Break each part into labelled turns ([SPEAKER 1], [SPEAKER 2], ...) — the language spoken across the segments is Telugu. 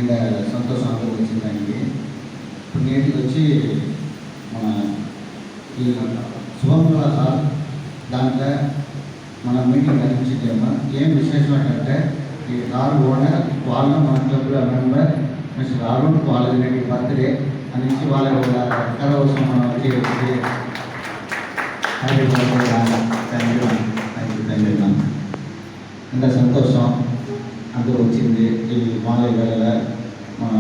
[SPEAKER 1] ఇంకా సంతోషం అందరూ వచ్చిందానికి. ఇప్పుడు నేటికి వచ్చి మన ఈ శుభంగా హాల్ దాంట్లో మన మీటింగ్ నిర్వహించేమో ఏం విశేషం ఏంటంటే ఈ హాల్ ఓనర్ వాళ్ళ మన క్లబ్లో మెంబర్ మిస్టర్ అరుణ్ వాళ్ళ బర్త్డే అనేసి వాళ్ళ కథ మనం వచ్చి happy birthday thank you thank you ఇంత సంతోషం అందరూ వచ్చింది. ఈ మాలయ వేళ మన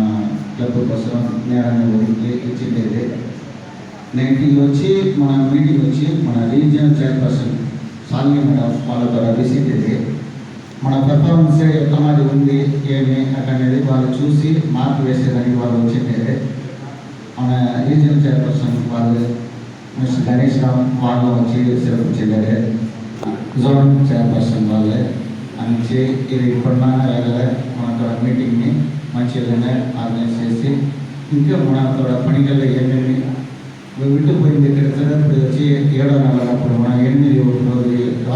[SPEAKER 1] క్లబ్ కోసం నేరాన్ని ఇచ్చిండేది. నేను వచ్చి మన మీటింగ్ వచ్చి మన రీజియనల్ చైర్పర్సన్ సాల్ని మేడం వాళ్ళ ద్వారా రిసీవ్ చేసి మన పెర్ఫార్మెన్స్ ఎంతమంది ఉంది ఏమి అనేది వాళ్ళు చూసి మార్పు వేసేదానికి వాళ్ళు వచ్చిండేది. మన రీజియనల్ చైర్పర్సన్ వాళ్ళు మిస్టర్ గణేష్ రావు వాళ్ళు వచ్చి సెలవుచ్చిండే జోన్ చైర్పర్సన్ వాళ్ళే అని ఇది ఇప్పుడున్న వేళ మన మీటింగ్ని మంచిగానే ఆర్గనైజ్ చేసి ఇంకా మన పనికల్లో ఏమేమి విడిపోయింది ఇక్కడ ఇప్పుడు వచ్చి 7వ నెల అప్పుడు మనం 8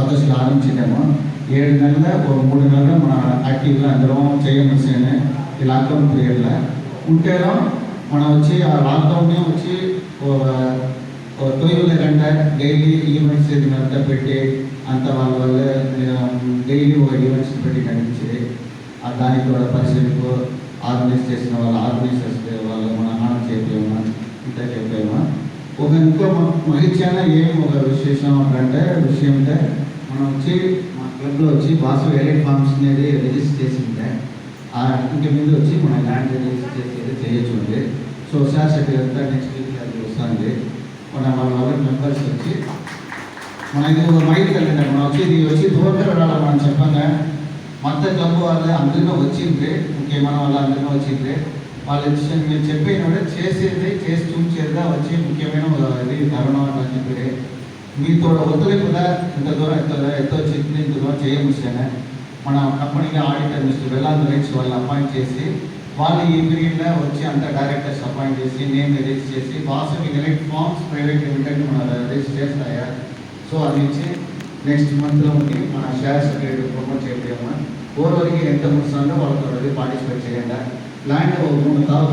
[SPEAKER 1] ఆగస్టులో ఆరంభించినాము. 7 నెలల 3 నెలలు మన యాక్టివ్గా అందరం చేయమని ఈ లాక్డౌన్ పీరియడ్లో ఉంటేనో మనం వచ్చి ఆ లాక్డౌన్నే వచ్చి 12 గంట డైలీ ఈవెంట్స్ అంతా పెట్టి అంత వాళ్ళ డైలీ ఒక ఈవెంట్స్ పెట్టి కనిపించేది. దానికి కూడా పరిశీలికు ఆర్గనైజ్ చేసిన వాళ్ళ ఆర్గనైజర్స్ వాళ్ళు మన ఆనంద చెప్పేమో ఇంత చెప్పేమో ఇంకో మహిళ ఏం ఒక విశేషం అంటే విషయం అంటే మనం వచ్చి మా క్లబ్లో వచ్చి బాసు ఎలైట్ ఫార్మ్స్ అనేది రిజిస్టర్ చేసి ఉంటే ఇంటి మీద వచ్చి మన ల్యాండ్ రిజిస్టర్ చేసేది చేయొచ్చు. సో శాసటి అంతా నెక్స్ట్ వీక్ అది వస్తుంది. మన వాళ్ళ మెంబర్స్ వచ్చి మన ఇది ఒక మైండ్ కలిగింది. మనం వచ్చి ఇది వచ్చి దూరం రావాలి మనం చెప్పంగా మొత్తం క్లబ్ వాళ్ళు అందరిలో వచ్చింది. ఇంకేమన్నా వాళ్ళు అందరిలో వచ్చింది. వాళ్ళు మీరు చెప్పిన చేసేది చేసి చూపించేదిగా వచ్చి ముఖ్యమైన ఇది కరోనా అని చెప్పి మీతో వదిలేకుండా ఇంత దూరం ఎంతో చెప్పింది ఇంత దూరం చేయముచ్చానే మన కంపెనీకి ఆడిటర్ మిస్టర్ వెల్లాంధ్ర రైట్స్ వాళ్ళు అపాయింట్ చేసి వాళ్ళు ఈ పీరియడ్లో వచ్చి అంత డైరెక్టర్స్ అపాయింట్ చేసి నేమ్ రిజిస్టర్ చేసి Vasavi elite forms private limited మన రిజిస్టర్ చేస్తాయా. సో అది ఇచ్చి నెక్స్ట్ మంత్లో ఉండి మన షేర్ సర్టిఫికేట్ ప్రమోట్ చేయడమా ఓవరికి ఎంత ముస్తానో వాళ్ళతో పార్టిసిపేట్ చేయండి. ల్యాండ్ 3 తాలు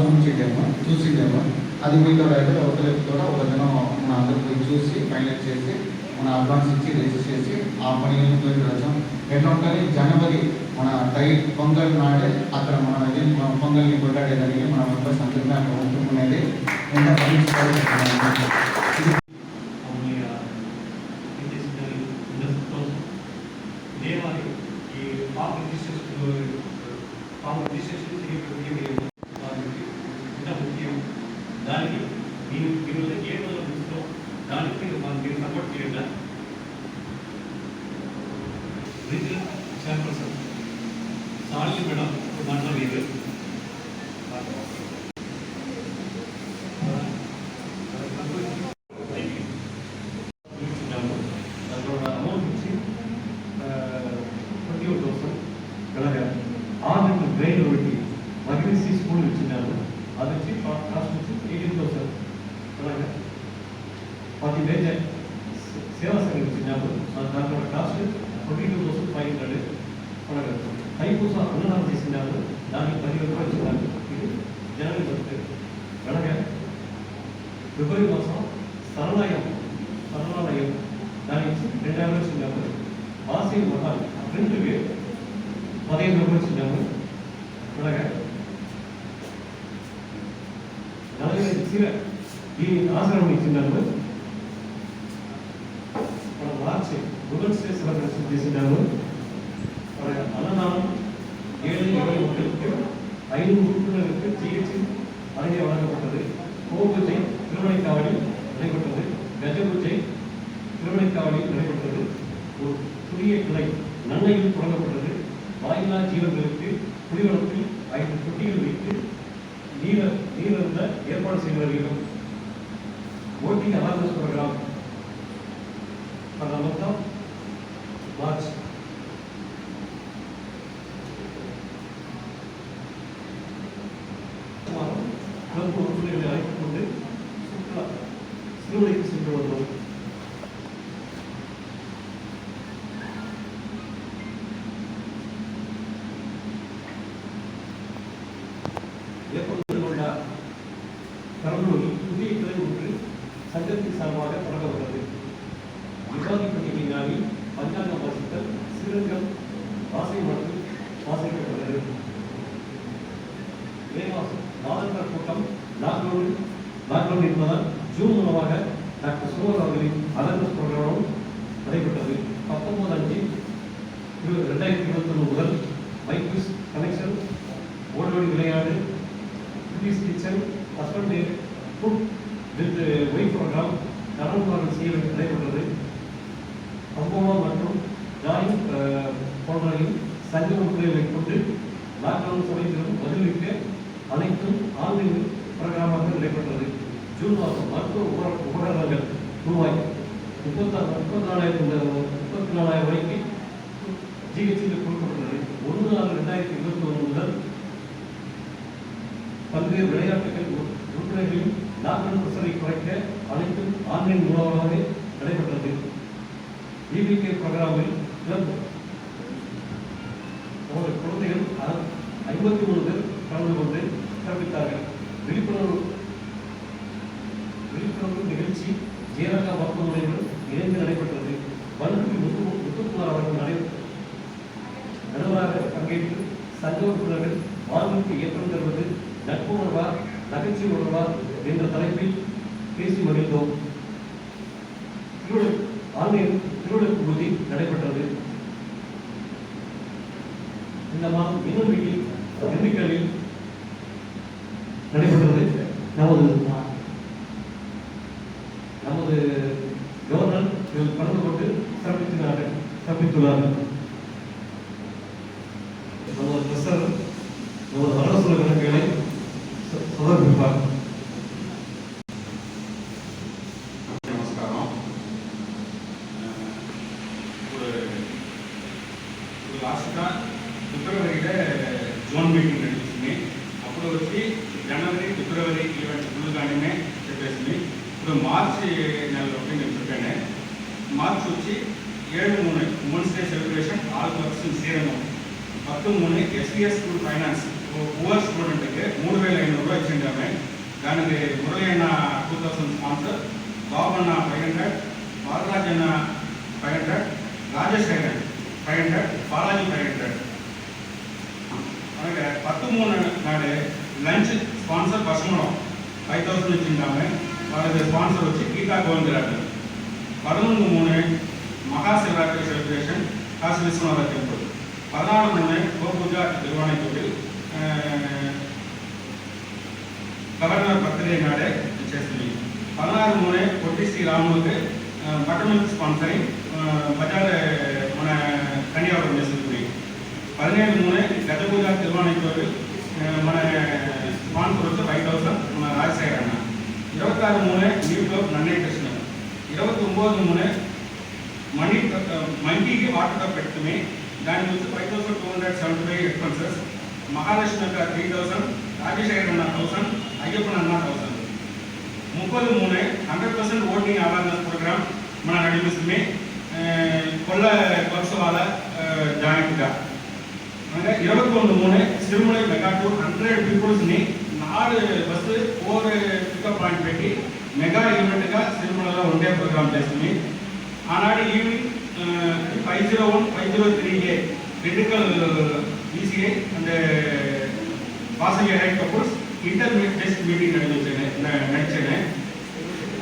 [SPEAKER 1] చూసిందేమో అది మీతో అయితే ఒకరికి కూడా ఒక దినం మన అందరూ పోయి చూసి ఫైనల్ చేసి మన అడ్వాన్స్ ఇచ్చి రిజిస్టర్ చేసి ఆ పని రాసాం. ఎట్లా ఉంటుంది జనవరి మన పొంగల్ నాడే అక్కడ మన పొంగల్ని కొట్టాడేదానికి మన మెంబర్స్ అందరికీ అక్కడ ఉంటుకునేది ఎంత
[SPEAKER 2] దానికి మీరు ఏ రోజు చూస్తూ దానికి మీరు సపోర్ట్ చేయండి. రీజనల్ చైర్పర్సన్ సాల్ని మేడం దాంట్లో లేదు అమౌంట్ వచ్చి 21,000 అలాగే 6 గ్రైన్ ఒకటి మగ్నీసీ స్కూల్ ఇచ్చినాము. అది వచ్చి కాస్ట్ వచ్చి 18,000 అలాగే 10,000 సేవా సంఘం ఇచ్చినాము. దాంట్లో కాస్ట్ 22,500 అలాగే పైపూస అన్నదానం చేసినాము. దానికి 10,000 రూపాయలు ఇచ్చినాము. ఇది జనవరి బర్త్డే అలాగే ఫిబ్రవరి మాసం సరళాలయం దానికి 2,000 ఇచ్చినాము. వాసి మఠాలు ప్రింట్కి 15 రూపాయలు ఇచ్చినాము. అలాగే ఈ ఆశ్రమం ఇచ్చినాము. మన మార్చి ఉమెన్స్ డే సెలబ్రేషన్ చేసినాము. అన్నదానం 7:21 5 முழுக்க ஜிஹெச் அங்கே வழங்கப்பட்டது. கோபூஜை திருமணைக்காவடி நடைபெற்றது. கஜ பூஜை திருமணைக்காவடி நடைபெற்றது. ஒரு புதிய கிளை நன்மையில் தொடங்கப்பட்டது. வாயிலா ஜீவன்களுக்கு குடிவளத்தில் 5 தொட்டிகள் வைத்து நீரந்த ஏற்பாடு செய்து வருகிறோம். ஓட்டிங் அவேர்னஸ் ப்ரோக்ராம் மொத்தம் மார்ச் கிளப் உறுப்பினர்களை அழைத்துக் கொண்டு சுற்றுலா சிறுவனைக்கு சென்று வந்தோம். மற்றும் வாசிக்கப்பட்டது. மே மாதம் மாதந்திர கூட்டம் லாக்டவுன் என்பதால் ஜூன் மூலமாக டாக்டர் சுமர் அவர்களின் அவேர்னஸ் ப்ரோக்ராமும் நடைபெற்றது. 19/5/2021 முதல் மைக்விஸ் கனெக்ஷன், ஓடோடி விளையாடு, குட்டீஸ் kitchen, husband food with wife program நடனப்பாடல் செய்ய நடைபெற்றது. சம்பவம் மற்றும் டிராயிங் போன்றவையும் சங்க முறைகளை கொண்டு லாக்டவுன் சமயத்திலும் பதிலளிக்க அனைத்தும் ஆன்லைன் ப்ரோக்ராமாக நடைபெற்றது. ஜூன் மாதம் மருத்துவ உபகரணங்கள் ரூபாய் 34,000 வரைக்கு ஜிஹெச்சில் கொடுக்கப்பட்டது. 1/4/2021 முதல் பல்வேறு விளையாட்டுகள் உறுப்பினர்களின் லாக்டவுன் பிரச்சனை குறைக்க அனைத்தும் ஆன்லைன் மூலமாக நடைபெற்றது. டிபிகே ப்ரோக்ராமில் குழந்தைகள் 53 பேர் கலந்து கொண்டு சிறப்பித்தார்கள். விழிப்புணர்வு நிகழ்ச்சி ஜெயலலிதா மருத்துவமனையில் இணைந்து நடைபெற்றது. வன்குடி முத்துக்குமார் அவர்கள் நடுவராக பங்கேற்று சங்க உறுப்பினர்கள் வாழ்வுக்கு ஏற்றம் தருவது நட்பு உணர்வா நகைச்சுவை உணர்வா என்ற தலைப்பில் பேசி மகிழ்ந்தோம். ஆன்லைன் திருவிழா பகுதி நடைபெற்றது. இந்த மாதம் இன்னொரு வீட்டில் திண்டுக்கல்லில் நடைபெற்றது. நமது கவர்னர் இதில் கலந்து கொண்டு சிறப்பித்துள்ளார்கள். நமது பிரசர் நமது வரலாற்று கணக்குகளை சமர்ப்பிப்பார்.
[SPEAKER 3] நமஸ்காரம். లాస్ట్గా ఫిబ్రవరిలో జోన్ మీటింగ్ నడిచింది. అప్పుడు వచ్చి జనవరి ఫిబ్రవరి ఈవెంట్ ఫుల్గానే చెప్పేసింది. ఇప్పుడు మార్చి నెలలో నేను చెప్పాను. మార్చి వచ్చి 7/3 women's day celebration all works in Srirangam. 10/3 SPS school finance poor స్టూడెంట్కి 3,500 రూపాయలు ఇచ్చిండామే. దానికి మురళి అన్న 2000 స్పాన్సర్, బాబు అన్న 500, బాలరాజ్ అన్న 500, రాజేష్ 500, బాలాజీ 500. అలాగే 10/3 నాడే లంచ్ స్పాన్సర్ పశ్చిమలో 5,000 ఇచ్చిందామే. వాళ్ళకి స్పాన్సర్ వచ్చి గీతా గోవిందరాజు. 11/3 Mahashivratri celebration Kashi Vishwanatha temple. 14/3 గోపూజ నిర్వహణ తోటి గవర్నర్ బర్త్డే నాడే చేస్తుంది. 16/3 పొట్టి శ్రీరాములకి బటర్ మిల్క్ స్పాన్సరింగ్ బజార్ మన కన్యావరం చేస్తుంది. 17/3 గజ పూజ నిర్వహణ తోటి మన స్పాన్సర్ వచ్చి 5,000 మన రాజశేఖర్ అన్న. 26/3 న్యూ క్లబ్ నన్నయ్య కృష్ణ. 29/3 మంటికి వాటర్ కప్ పెట్టుకుని దానికి వచ్చి 5,275 ఎక్స్పెన్సెస్. మహాలక్ష్మి యొక్క 3,000, రాజశేఖర్ అన్న 1,000, అయ్యప్పన్ అన్న 1,000. 30/3 100% ఓటింగ్ అవేర్నెస్ ప్రోగ్రామ్ మనం నడిపిస్తుంది కొల్ల క్లబ్స్ వాళ్ళ జాయింట్గా. అనగా 21/3 సిరిమలై మెగా టూర్ 100 పీపుల్స్ని 4 బస్సు 4 పికప్ పాయింట్ పెట్టి మెగా ఈవెంట్గా సిరిమలలో ఉండే ప్రోగ్రామ్ చేస్తుంది. ఆనాడు evening 501, 503 critical ECA and Vasavi head couples intermediate meeting నడిచాను.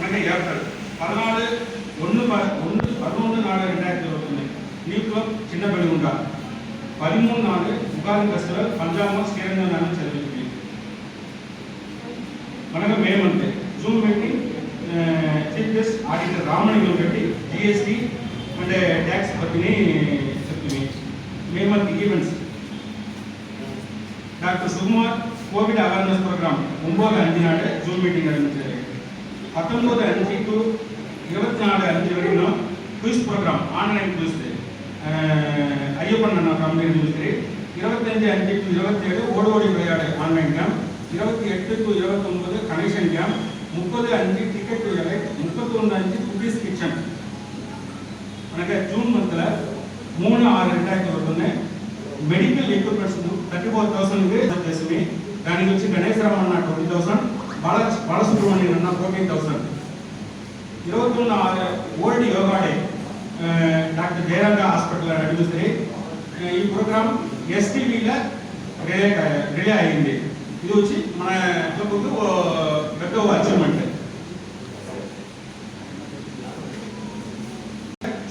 [SPEAKER 3] అంటే ఏప్రిల్ 14/11/2020 న్యూ క్లబ్ చిన్న బెలుగుంట. 13/4 ఉగాది ఫెస్టివల్ పంజాబ్లో శ్రీరంగం చదివింది. మనకు May month Zoom meeting chief guest auditor రామణిని పెట్టి జిఎస్టీ అంటే ట్యాక్స్ పత్తిని చెప్తుంది. May month events doctor Sukumar covid awareness program 9/5 నాడే జూమ్ మీటింగ్ నిర్వహించారు. 19/5 to 24/5 వరకు quiz program online quiz Ayyappan అన్న కంపెనీ చూస్తే 25/5 to 27 ఓడోడి విளையாடு online camp. 28 to 29 connection camp. 30/5 ticket to elite. 31/5 cookies kitchen. మనకి జూన్ మంత్ల 3/6/2021 మెడికల్ ఎక్విప్మెంట్స్ 34,000 చేసి దానికి వచ్చి గణేశ్వరం అన్న 20,000, బాలసుబ్రహ్మణ్యం అన్న 14,000. 21/6 world yoga day doctor Jayaranga hospital నడిపిస్తే ఈ ప్రోగ్రామ్ ఎస్టీవీలో రిలే అయింది. ఇది వచ్చి మన క్లబ్కు పెద్ద అచీవ్మెంట్.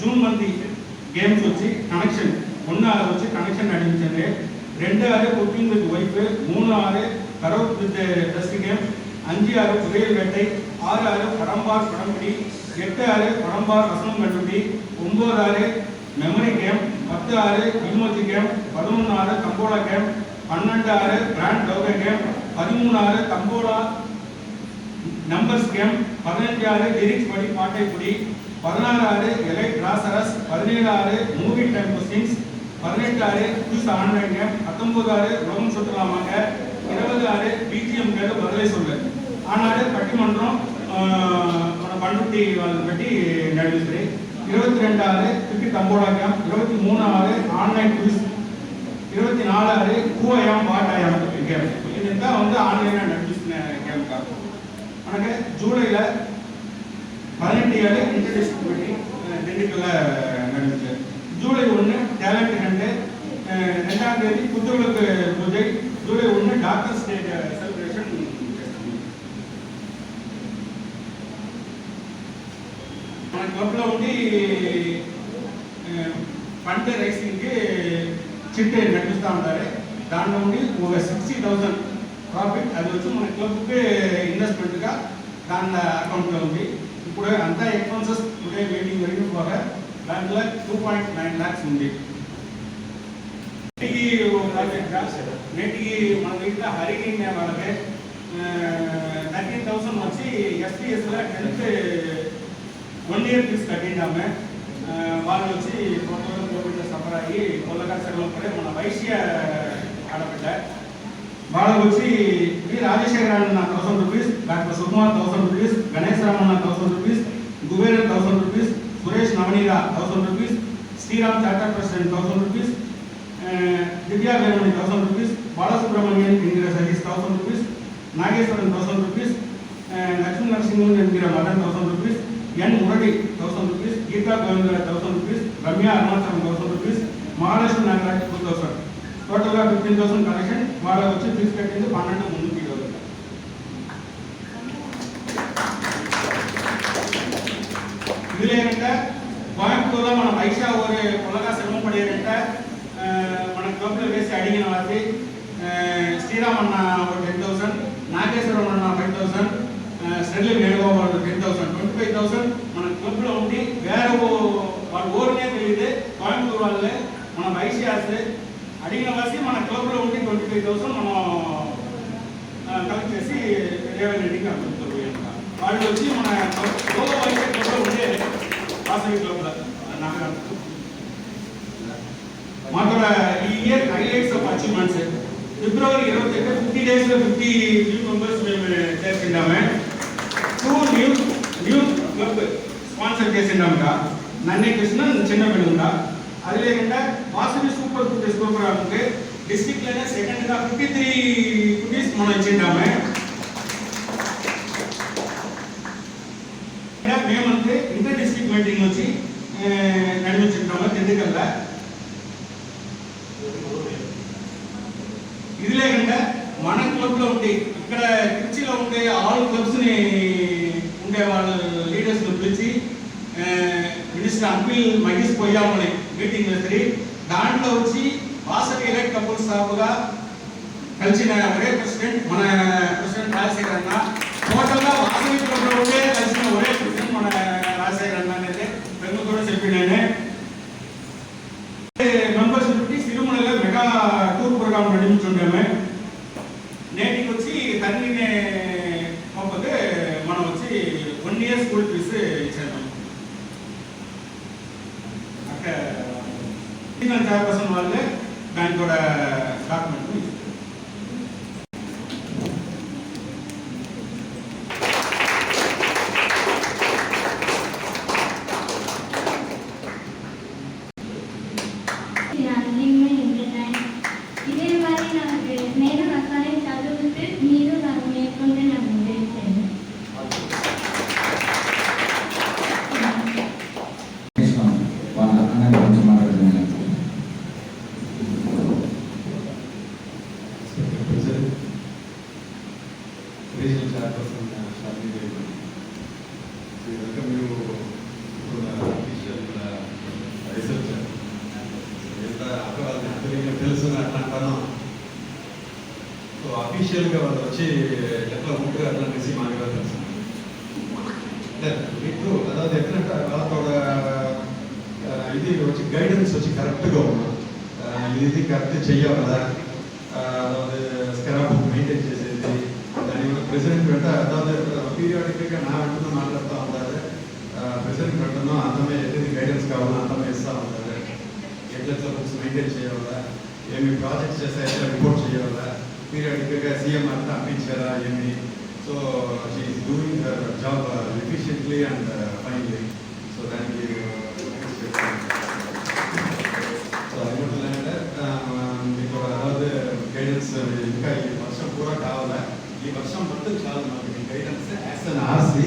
[SPEAKER 3] జూన్ మంత్ గేమ్స్ వచ్చి కనెక్షన్ 1 వచ్చి కనెక్షన్ నడిపించండి. 2 cooking with wife, 3 crore with dust game, 5 புயல் வேட்டை, 6 படம்பார் படம்பிடி, 8 படம்பார் வசனம் கண்டுபிடி, 9 memory game, 10 emoji game, 11 tambola game, 12 grand டோகே game, 13 tambola numbers game, 15 lyrics படி பாட்டை புடி, 16 எலைட் ராசரஸ், 17 movie time questions, 18 quiz online game, 19 உலகம் சுற்றலாமாங்க, 20 பிஜிஎம் கேட்டு பதிலை சொல்லு. ஆனால் பட்டிமன்றம் பண்ருட்டி பற்றி நடிச்சு, 22 cricket tambola game, 23 online quiz, 24 கூவயம் பாட்டாயம் கேம். இதுதான் வந்து ஆன்லைனாக நடிச்சுன கேம்க்கா. எனக்கு ஜூலையில் 18 இன்டர் டிஸ்ட்ரிக்ட் மீட்டிங் திண்டுக்கல்ல நடந்துச்சு. ஜூலை 1 டேலண்ட் ஹண்ட், 2ஆம் தேதி புத்துவிளக்கு பூஜை, ஜூலை 1 டாக்டர்ஸ் டே செலிப்ரேஷன். మన క్లబ్లో ఉండి ఫండ్ రైసింగ్కి చిట్ నడిపిస్తూ ఉంటారు. దాంట్లో ఉండి ఒక 60,000 ప్రాఫిట్ అది వచ్చి మన క్లబ్కి ఇన్వెస్ట్మెంట్గా దాని అకౌంట్లో ఉంది. ఇప్పుడు అంతా ఎక్స్పెన్సెస్ టుడే మీటింగ్ జరిగిన పోగా దాంట్లో 2.9 lakhs ఉంది. నేటికి మన ఇంట్లో హరిణి వాళ్ళకి 13,000 వచ్చి ఎస్పీఎస్లో 10th 1 year ఫీజు కట్టిండాము. వాళ్ళు వచ్చి టోటల్ కోవిడ్ సఫర్ అయ్యి కొల్లగాసలో పడే మన వైశ్య ఆడబిడ్డ వాళ్ళకు వచ్చి వి రాజశేఖర్ అన్న 1000 rupees, doctor Sukumar 1000 rupees, Ganeshwaram అన్న 1000 rupees, Kuberan 1000 rupees, Suresh Navaneera 1000 rupees, Sriram charter president 1000 rupees, Divya Vemani 1000 rupees, Balasubramanian Indira Satish 1000 rupees, Nageswaran 1000 rupees, Lakshmi Narasimhan Indira Madan 1000 rupees, N Murali 1000 rupees, Geetha Govinda 1000 rupees, Ramya Arunachalam 1000 rupees, Mahalakshmi Nagaraj 2000. టోటల్గా 15,000 కలెక్షన్. వాళ్ళకి వచ్చి ఫీజు కట్టింది 12 ముందుకి. ఇది లేదంటే కోయంబత్తూరులో మన వైశా ఊరి పొలగా శ్రమ పడేదంటే మన క్లబ్లో వేసి అడిగిన వారికి శ్రీరామ్ అన్న 10,000, నాగేశ్వరం అన్న 5,000, శ్రీలి వేణుగోపాల్ 10,000, 25,000 మన క్లబ్లో ఉండి వేరే వాళ్ళ ఊరినే తెలియదు కోయంబత్తూరు వాళ్ళే మన వైశ్యాసే అడిగిన వాసి మన క్లబ్లో ఉండి 25,000 మనం కలెక్ట్ చేసి రేవంత్ రెడ్డికి అడుగుతారు. వాళ్ళు వచ్చి మన లోకల్ వైశ్య క్లబ్లో ఉండే వాసవి క్లబ్లో నాకు మాకు ఈ ఇయర్ హైలైట్స్ ఆఫ్ అచీవ్మెంట్స్. ఫిబ్రవరి 22 50 డేస్లో 50 న్యూ మెంబర్స్ మేము చేసిండాము. 2 న్యూ క్లబ్ స్పాన్సర్ చేసిండాముగా. నన్నే కృష్ణ చిన్న పిల్లగా అది లేకుండా వాసవి సూపర్ ఫుడ్ ప్రోగ్రామ్కి డిస్ట్రిక్ట్లోనే సెకండ్గా 53 ఫుడీస్ మనం ఇచ్చిండాము. మేమంతే ఇంటర్ డిస్ట్రిక్ట్ మీటింగ్ వచ్చి నడిపించుంటాము దిండుకల్లా. ఇది లేకుండా మన క్లబ్లో ఉండి ఇక్కడ తిరుచిలో ఉండే ఆల్ క్లబ్స్ని ఉండే వాళ్ళ లీడర్స్ని పిలిచి మినిస్టర్ అంపిల్ మహేష్ పొయ్యామని మీటింగ్ వేసి దాంట్లో వచ్చి వాసవి ఎలైట్ కపుల్ స్టాఫ్గా కలిసిన ఒరే ప్రెసిడెంట్ మన ప్రెసిడెంట్ రాజశేఖర్ అన్న. టోటల్గా వాసవి క్లబ్లో ఉండే కలిసిన ఒరే ప్రెసిడెంట్ మన రాజశేఖర్ అన్న అనేది పెరుగు కూడా చెప్పినానే. మెంబర్స్ సిరిమలలో మెగా టూర్ ప్రోగ్రామ్ నడిపించుంటామే. నేటికి వచ్చి తల్లిని పంపితే మనం వచ్చి 1 year స్కూల్ ఫీజు ఇచ్చాము. అక్కడ చైర్పర్సన్ వాళ్ళే దానికి కూడా డాక్యుమెంట్ ఇస్తారు.
[SPEAKER 4] తెలుసు అట్లా అంటాను. సో అఫీషియల్గా వాళ్ళు వచ్చి ఎట్లా ఉంటారు అట్లా అనేసి మాకు తెలుసు. మీకు అதாவது ఎట్లంటే వాళ్ళతోడ ఇది వచ్చి గైడెన్స్ వచ్చి కరెక్ట్గా ఉన్నాం. ఇది కరెక్ట్ చెయ్యాలా, அதாவது ஸ்கராப் மெயின்டைன் చేసేది దాని ప్రెసిడెంట్ వెంట అதாவது పీరియాడిక్గా నా వెంటనే మాట్లాడుతూ ఉంటారు. ప్రెసిడెంట్ వెంటనో అందమే ఏదైతే గైడెన్స్ కావాలో అందమే ఇస్తూ ఉంటారు. ఎట్లా బుక్స్ మెయింటైన్ చేయాలా, ఏమి ప్రాజెక్ట్స్ చేస్తే ఎట్లా రిపోర్ట్ చేయాలా, పీరియాడిక్గా సీఎం అంతా అందించారా ఏమి. So she is doing her job efficiently and finely. So దానికి సో ఏమంటుందంటే మీకు అதாவது గైడెన్స్ ఇంకా ఈ వర్షం కూడా కావాలా, ఈ వర్షం మొత్తం చాలు మాకు ఈ గైడెన్స్ యాజ్ అన్ ఆర్సీ.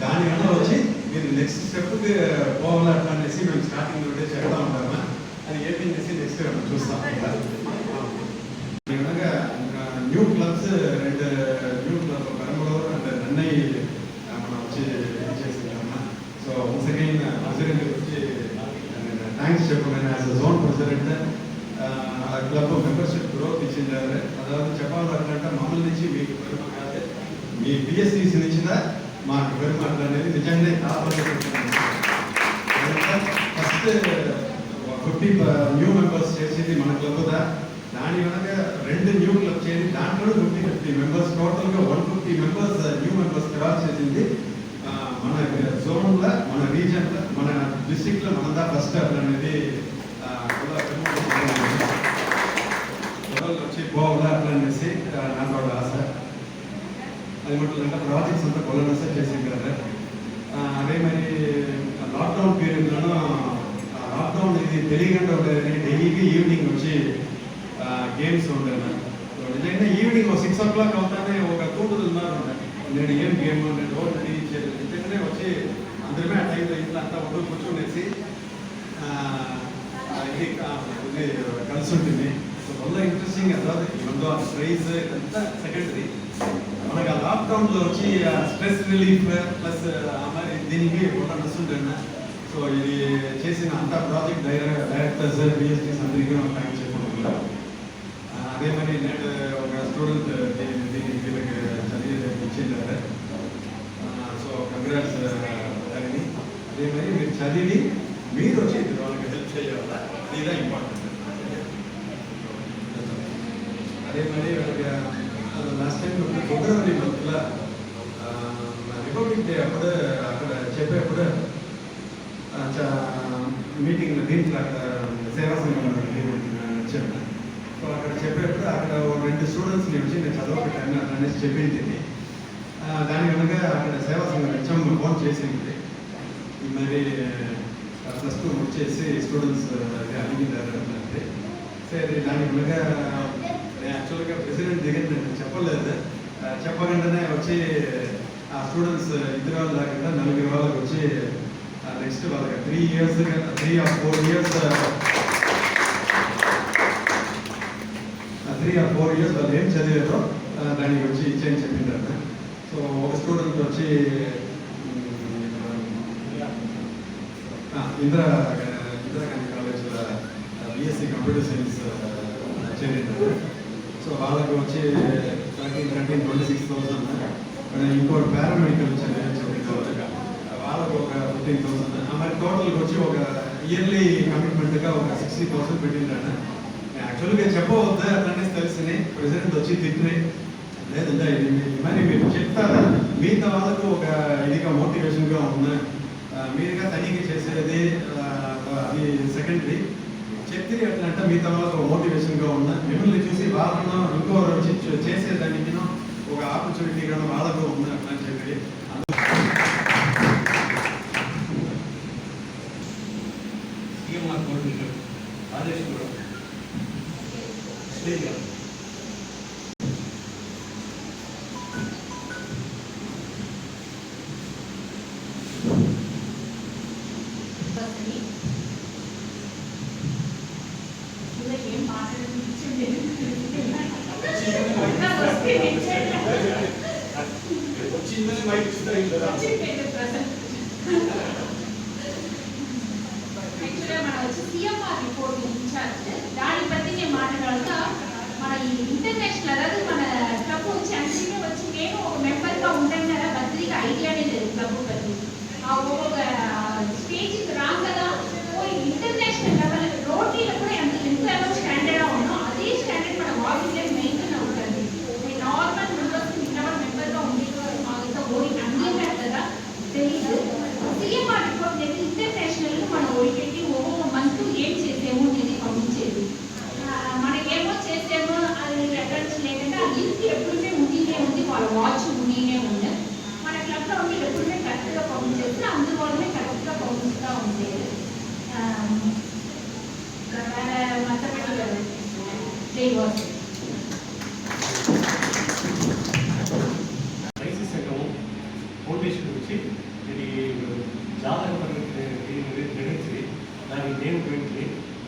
[SPEAKER 4] దానివల్ల వచ్చి మీరు నెక్స్ట్ స్టెప్కి పోవాలా అట్లా అనేసి మేము స్టార్టింగ్ నుండే చెప్తా ఉంటామా అది ఏపీ చేసి నెక్స్ట్ చూస్తాం. విధంగా new clubs 2 new club Perambalur and Nannai మనం వచ్చి చేస్తున్నామా. సో వన్స్ అగైన్ ప్రెసిడెంట్ వచ్చి థ్యాంక్స్ చెప్పమని యాజ్ అ జోన్ ప్రెసిడెంట్ ఆ క్లబ్ మెంబర్షిప్ గ్రోత్ ఇచ్చిండారు. అதாவது చెప్పాలంటే మమ్మల్ని నుంచి మీకు పెరుమ కాదు, మీ పిఎస్సిసి నుంచిదా మాకు పెరుమ అనేది నిజంగానే ఫస్ట్ 50 న్యూ మెంబర్స్ చేసేది మన క్లబ్దా. దాని వెనక 2 న్యూ క్లబ్ చేసి దాంట్లో 50 మెంబర్స్ టోటల్గా 150 మెంబర్స్ న్యూ మెంబర్స్ క్రాస్ చేసింది మన జోన్లో, మన రీజన్లో, మన డిస్ట్రిక్ట్లో మనదా ఫస్ట్ అనేది వచ్చి పోవాలా అట్లా అనేసి నాకు ఆశ. అది మట్టు ప్రాజెక్ట్స్ అంతా కొలనస చేసింది కదా. అదే మరి లాక్డౌన్ పీరియడ్లోనూ లాక్డౌన్ ఇది తెలియకుండా ఉండేది. డైలీ ఈవినింగ్ వచ్చి గేమ్స్ ఉండేది. నిజంగా ఈవినింగ్ 6 o'clock అవుతానే ఒక తూటులు ఉన్నారు, నేను ఏం గేమ్ నేను రోజు రెడీ ఇచ్చేది. నిజంగానే వచ్చి అందరమే ఆ టైంలో ఇంట్లో అంతా ఒకరు కూర్చొనేసి ఇది కలిసి ఉంటుంది. సో వల్ల ఇంట్రెస్టింగ్ అதாவது ఇవన్నీ ప్రైజ్ అంతా సెకండరీ. మనకు ఆ లాక్డౌన్లో వచ్చి స్ట్రెస్ రిలీఫ్ ప్లస్ మరి దీనికి ఒక నడుస్తుంటాను. సో ఇది చేసిన అంతా ప్రాజెక్ట్ డైరెక్టర్స్ బిఎస్టీస్ అందరికీ థ్యాంక్స్ చెప్పుకుంటున్నాను. అదే మరి నేను ఒక స్టూడెంట్ వీళ్ళకి చదివి ఇచ్చిండారు. సో కంగ్రాట్స్ దాన్ని. అదే మరి మీరు చదివి మీరు వచ్చి వాళ్ళకి హెల్ప్ చేయాలా, ఇదే ఇంపార్టెంట్. అదే మరి లాస్ట్ టైం ఫిబ్రవరి మంత్లో రిపబ్లిక్ డే అప్పుడు అక్కడ చెప్పేప్పుడు మీటింగ్ దీంట్లో అక్కడ సేవా సంఘం వచ్చాను. సో అక్కడ చెప్పేప్పుడు అక్కడ 2 స్టూడెంట్స్ని వచ్చి నేను చదవబెట్టాను అనేసి చెప్పింది. దాని కనుక అక్కడ సేవా సంఘం హెచ్ఎం ఫోన్ చేసింది. మరి ప్లస్ 2 వచ్చేసి స్టూడెంట్స్ అడిగినారు అంటే సరే దాని కనుక యాక్చువల్గా ప్రెసిడెంట్ దగ్గర నేను చెప్పలేదు. చెప్పకుండానే వచ్చి ఆ స్టూడెంట్స్ 2 వాళ్ళు కాకుండా 4 వాళ్ళకి వచ్చి నెక్స్ట్ వాళ్ళకి 3 years 3 or 4 years 3 or 4 years వాళ్ళు ఏం చదివారో దానికి వచ్చి ఇచ్చేయని చెప్పింటారు. సో ఒక స్టూడెంట్ వచ్చి ఇందిరాగాంధీ కాలేజ్లో బిఎస్సి కంప్యూటర్ సైన్స్ చేరింటారు. సో వాళ్ళకి వచ్చి 26,000. ఇంకోటి పారామెడికల్ చదివించారు, వాళ్ళకు ఒక 15,000. మరి టోటల్కి వచ్చి ఒక ఇయర్లీ కమిట్మెంట్గా ఒక 60,000 పెట్టింటాను. యాక్చువల్గా చెప్పవద్దు అట్లనే తెలిసింది. ప్రెసిడెంట్ వచ్చి తిట్టినాయి లేదంటే ఇది మరి మీరు చెప్తారా మిగతా వాళ్ళకు ఒక ఇదిగా మోటివేషన్గా ఉంది. మీరుగా తనిఖీ చేసేది అది సెకండరీ. చెప్తే ఎట్లా అంటే మిగతా వాళ్ళకు మోటివేషన్గా ఉన్నా మిమ్మల్ని చూసి వాళ్ళను ఇంకోరు వచ్చి చేసేదానికి ఒక ఆపర్చునిటీగా వాళ్ళకు ఉంది అట్లా అని చెప్పి
[SPEAKER 2] సీఎంఆర్ కోఆర్డినేటర్ రాజేష్ కూడా స్టేజ్ వచ్చిందని మైక్ ఇస్తారు.
[SPEAKER 5] సీఎంఆర్ రిపోర్ట్ ఇన్ఛార్జ్ దాని బట్టి ఇంటర్నేషనల్ అதாவது మన క్లబ్ వచ్చి అందరికీ వచ్చి నేను ఒక మెంబర్గా ఉంటాను కదా బద్రికి ఐడియానే లేదు క్లబ్ బద్రి ఒక్కొక్క స్టేజ్కి రాం కదా ఇంటర్నేషనల్ లెవెల్ రోటీలో కూడా ఎంత స్టాండర్డ్గా ఉన్నాం అదే స్టాండర్డ్ మన వాకింగ్లో మెయింటైన్ అవుతుంది నార్మల్ మెంబర్స్ ఇంతవరకు మెంబర్గా ఉండేవారు మాకు ఓడి అన్నీ కదా తెలీదు సిఎంఆర్ రిపోర్ట్ అయితే ఇంటర్నేషనల్ మనం ఓడిపెట్టి ఒక్కొక్క మంత్ ఏం చేసాము అనేది పంపించేది మనకేమో చేసాము అది రిటర్న్స్ లేకుండా ఆ లిస్ట్ ఎప్పుడుమే ఉండినే ఉంది వాళ్ళ వాచ్ ఉండినే ఉంది మన క్లబ్లో ఉండి ఎప్పుడుమే కరెక్ట్గా పంపించేసి అందువల్లనే కరెక్ట్గా పంపిస్తూ ఉండేది
[SPEAKER 2] రైతు సంఘం ఫౌండేషన్ వచ్చి ఇది జాతక నిర్వహించి దానికి నేను గురించి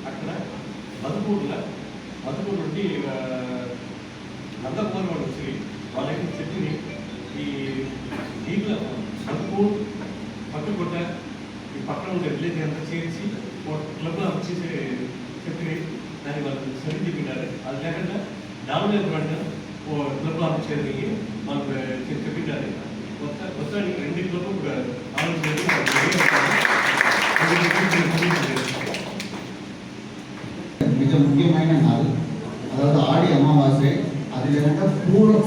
[SPEAKER 2] అక్కడ మధుపూర్ నుండి నందపూర్ వాళ్ళు వచ్చి వాళ్ళకి చెప్పి ఈ దీంట్లో మధుపూర్ పట్టుకొట్ట ఈ పక్కన ఉండే విలేజ్ అంతా చేర్చి క్లబ్లో వచ్చి చెప్పి దాన్ని వాళ్ళు సరి చెప్పినారు అది లేకుండా డామినేట్ పడిన క్లబ్లో వచ్చేది మనకు చెప్పినారు మొత్తానికి రెండు క్లబ్లు కూడా
[SPEAKER 1] మిக ముఖ్యమైన నాள் అதாவது ఆడి అమావాస్య అది లేకుండా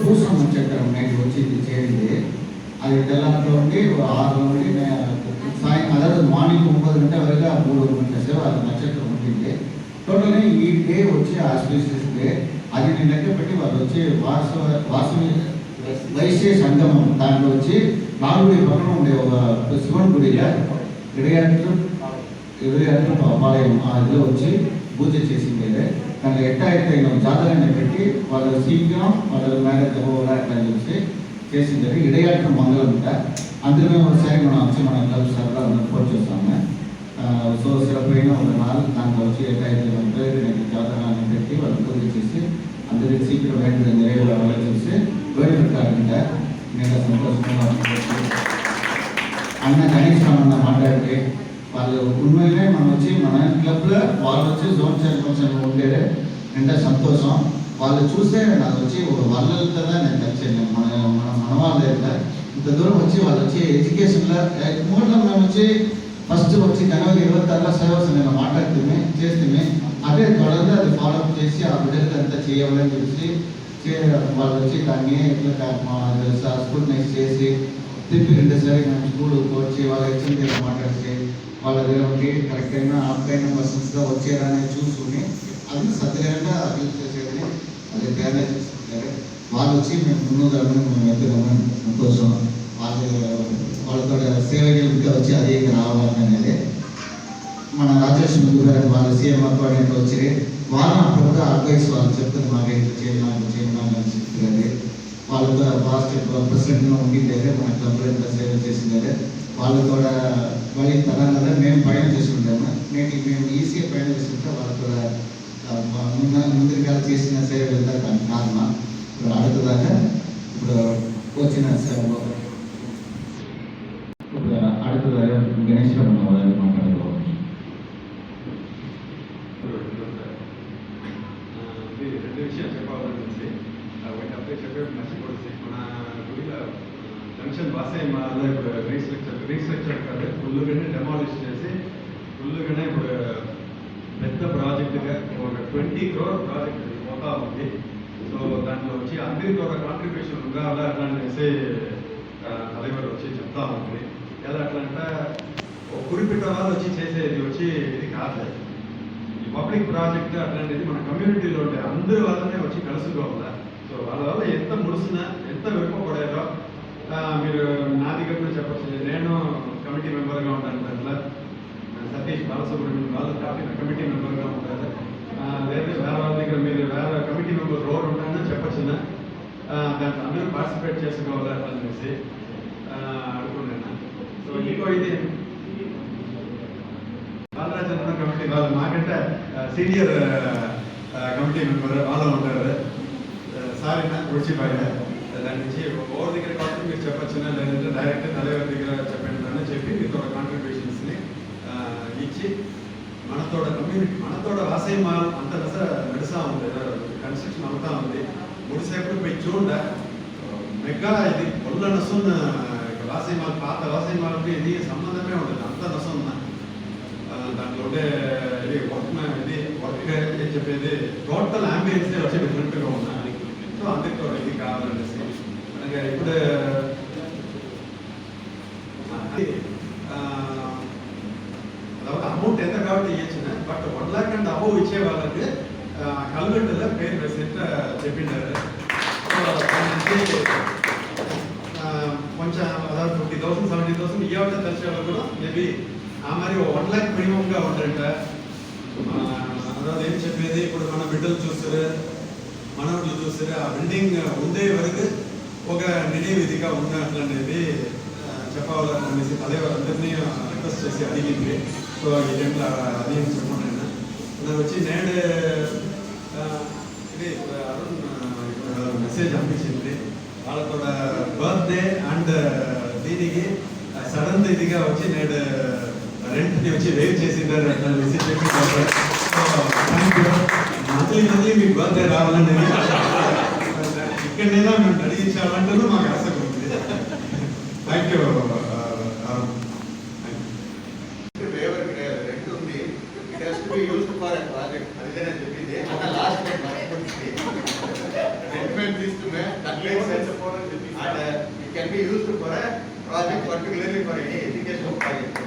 [SPEAKER 1] పూసం చక్రం నేటి వచ్చి చేరింది అది తెల్లారిలో ఉండి 6 నుండి సాయం అதாவது మార్నింగ్ 9 గంటల వరకు 3 గంటల సేపు అది నక్షత్రం ఉంటుంది టోటల్గా ఈ డే వచ్చి ఆస్పిషియస్ డే అది నేను లెక్క పెట్టి వాళ్ళు వచ్చి వాసవి వైశ్య సంగమం దాంట్లో వచ్చి నాలుగుడి పక్కన ఉండే ఒక శివుని గుడిగా ఇరవై పాలయం అదిలో వచ్చి పూజ చేసింది దాంట్లో ఎట్లా అయితే జాతరాన్ని పెట్టి వాళ్ళ సీక్రం వాళ్ళ మ్యారేజ్ అవ్వాలి అట్లా చూసి చేసింది ఇడయాట మంగళం ఉంటా అందులో ఒకసారి మనం వచ్చి మన క్లబ్ సరదా రిపోర్ట్ చేస్తాము సో సిరపైన ఒక నాలుగు దాంట్లో వచ్చి ఎట్లా అయితే జాతరాన్ని పెట్టి వాళ్ళు పూజ చేసి అందరికి సీక్రం వెంటనే నెరవేరాలో చూసి వేడి పెట్టాలంటే నేను సంతోషంగా అన్న గణేష్ అన్న మాట్లాడితే వాళ్ళు ఉన్ననే మనం వచ్చి మన క్లబ్లో వాళ్ళు వచ్చి జోన్ చైర్మన్ ఉండేదే ఎంత సంతోషం వాళ్ళు చూస్తే నాకు వచ్చి వాళ్ళ కదా నేను కలిసాను మన వాళ్ళ ఇంత దూరం వచ్చి వాళ్ళు వచ్చి ఎడ్యుకేషన్లో మూడులో మేము వచ్చి ఫస్ట్ వచ్చి జనవరి 26 సేవస్ నేను మాట్లాడుతుంది చేస్తే అదే త్వరగా అది ఫాలోఅప్ చేసి ఆ బిడ్డలకి అంతా చేయాలని చెప్పి వాళ్ళు వచ్చి దాన్ని ఇట్లా మా స్కూల్ నెక్స్ట్ చేసి తిప్పి 2 సారి మేము స్కూల్ వచ్చి వాళ్ళ హెచ్ఎండి మాట్లాడితే వాళ్ళ దగ్గర ఉండి కరెక్ట్ అయినా ఆప్కైన పర్సన్స్గా వచ్చేదాన్ని చూసుకుని అది సత్యంగా అభివృద్ధి చేసేదని అది డ్యామేజ్ చేసుకుంటారు వాళ్ళు వచ్చి మేము ముందుగానే మేము ఎదురమని సంతోషం వాళ్ళతో సేవకులుగా వచ్చి అదే రావాలనేది మన రాజేష్ ముందు గారు వాళ్ళ సీఎం అపాయింట్మెంట్ వచ్చి వాళ్ళు అప్పుడు అడ్వైస్ వాళ్ళు చెప్తారు మాకు చేయమని అని చెప్తుంది వాళ్ళతో ఫాస్ట్ ప్రెసిడెంట్గా ఉండిందే మన క్లబ్లో ఎంత సేవ చేసిందే వాళ్ళు కూడా మళ్ళీ తరాల మేము పైన చేసుకుంటాము మేము ఈసీగా పైన చేసుకుంటే వాళ్ళు కూడా ముందుగా చేసిన సేవ వెళ్తారు దానికి కారణం ఇప్పుడు అడుగుదాకా ఇప్పుడు వచ్చిన ఇప్పుడు అడుగుదాకా గణేష్ వాళ్ళని మాట్లాడుకోవచ్చు.
[SPEAKER 4] రెండు విషయాలు చెప్పాలని ఒకటి అప్పుడే చెప్పే మర్చిపోతుంది మన గుడిలో జంక్షన్ బాసే మా ఇప్పుడు రీస్ట్రక్చర్ కాదు ఫుల్గానే డెమాలిష్ చేసి ఫుల్గానే ఇప్పుడు పెద్ద ప్రాజెక్టుగా ఒక 20 crore ప్రాజెక్ట్ పోతా ఉంది. సో దాంట్లో వచ్చి అందరి కూడా కాంట్రిబ్యూషన్ ఉండాలి అట్లా అనేసి తలవారు వచ్చి చెప్తా ఉంది. ఎలా అట్లా అంటే కురిపిట్ట వాళ్ళు వచ్చి చేసేది వచ్చి ఇది కాదు ఈ పబ్లిక్ ప్రాజెక్ట్ అట్లాంటిది మన కమ్యూనిటీలో ఉండే అందరి వల్లనే వచ్చి కలుసుకోవాలా. సో వాళ్ళ వల్ల ఎంత ముడిసినా ఎంత వెనుకపడారో మీరు నా దగ్గర కూడా చెప్పచ్చు. నేను కమిటీ మెంబర్గా ఉంటాను దాంట్లో సతీష్ బాలసుబ్రహ్మణ్యం వాళ్ళు కమిటీ మెంబర్గా ఉంటారు. లేదా వేరే వాళ్ళ దగ్గర మీరు వేరే కమిటీ మెంబర్ రోడ్ ఉంటానని చెప్పచ్చున్నా దాంట్లో అందరూ పార్టిసిపేట్ చేసుకోవాలి అనేసి అనుకున్నాను. సో ఇంకో ఇది బాలరాజన్న కమిటీ వాళ్ళు మాకంటే సీనియర్ కమిటీ మెంబర్ వాళ్ళు ఉంటారు. సారీ రుచిపాయ దాని నుంచి ఓవర్ దగ్గర కాబట్టి మీరు చెప్పచ్చునా లేదంటే డైరెక్ట్ తలవారి దగ్గర చెప్పండి అని చెప్పి మీతో కాంట్రిబ్యూషన్స్ని ఇచ్చి మనతోడ కమ్యూనిటీ మనతోడ వాసయ్య అంత నడుస్తూ ఉంది, కన్స్ట్రక్షన్ అవుతా ఉంది. ముడిసేపు పోయి చూడ మెగా ఇది ఒళ్ళ నసున్న వాసీమాల్ పాత వాసీమాల్కి ఇది సంబంధమే ఉండదు, అంత నసున్న దాంట్లో ఉండే ఇది వర్క్ ఏం చెప్పేది టోటల్ అంబియన్స్ వచ్చి డిఫరెంట్గా ఉన్నాయి. సో అందుకు ఇది కావాలనేసి మనకి ఇప్పుడు అதாவது అమౌంట్ ఎంత కాబట్టి ఇచ్చిన బట్ 1 lakh అండ్ అబౌవ్ ఇచ్చే వాళ్ళకి కల్వెంట్లో పేరు వేసేట చెప్పిండారు. కొంచెం అதாவது 50,000 70,000 ఇవ్వటం తెలిసే వాళ్ళు కూడా మేబీ మరి 1 lakh మినిమంగా ఉంటారంట. అதாவது ఏం చెప్పేది ఇప్పుడు మన బిడ్డలు చూస్తారు, మనవాళ్ళు చూస్తారు, ఆ బిల్డింగ్ ఉండే వరకు ఒక నిడివిధిగా ఉన్నట్లనేది చెప్పవాలనేసి అదే వాళ్ళందరినీ రిక్వెస్ట్ చేసి అడిగింది. సో ఈ టైంలో అది ఏం చెప్పండి నాకు వచ్చి నేడు ఇది అరుణ్ మెసేజ్ పంపించింది వాళ్ళకు బర్త్డే అండ్ దీనికి సడన్ ఇదిగా వచ్చి నేడు రెంట్ని వచ్చి వేవ్ చేసిండారు అట్లా మెసేజ్ చేసి మంత్లీ మీకు బర్త్డే రావాలండి ఇక్కడైనా మేము అడిగించాలంటూ మాకు ఆసక్తి ఉంది. Thank you.
[SPEAKER 1] It can be used for a project, particularly for any educational project.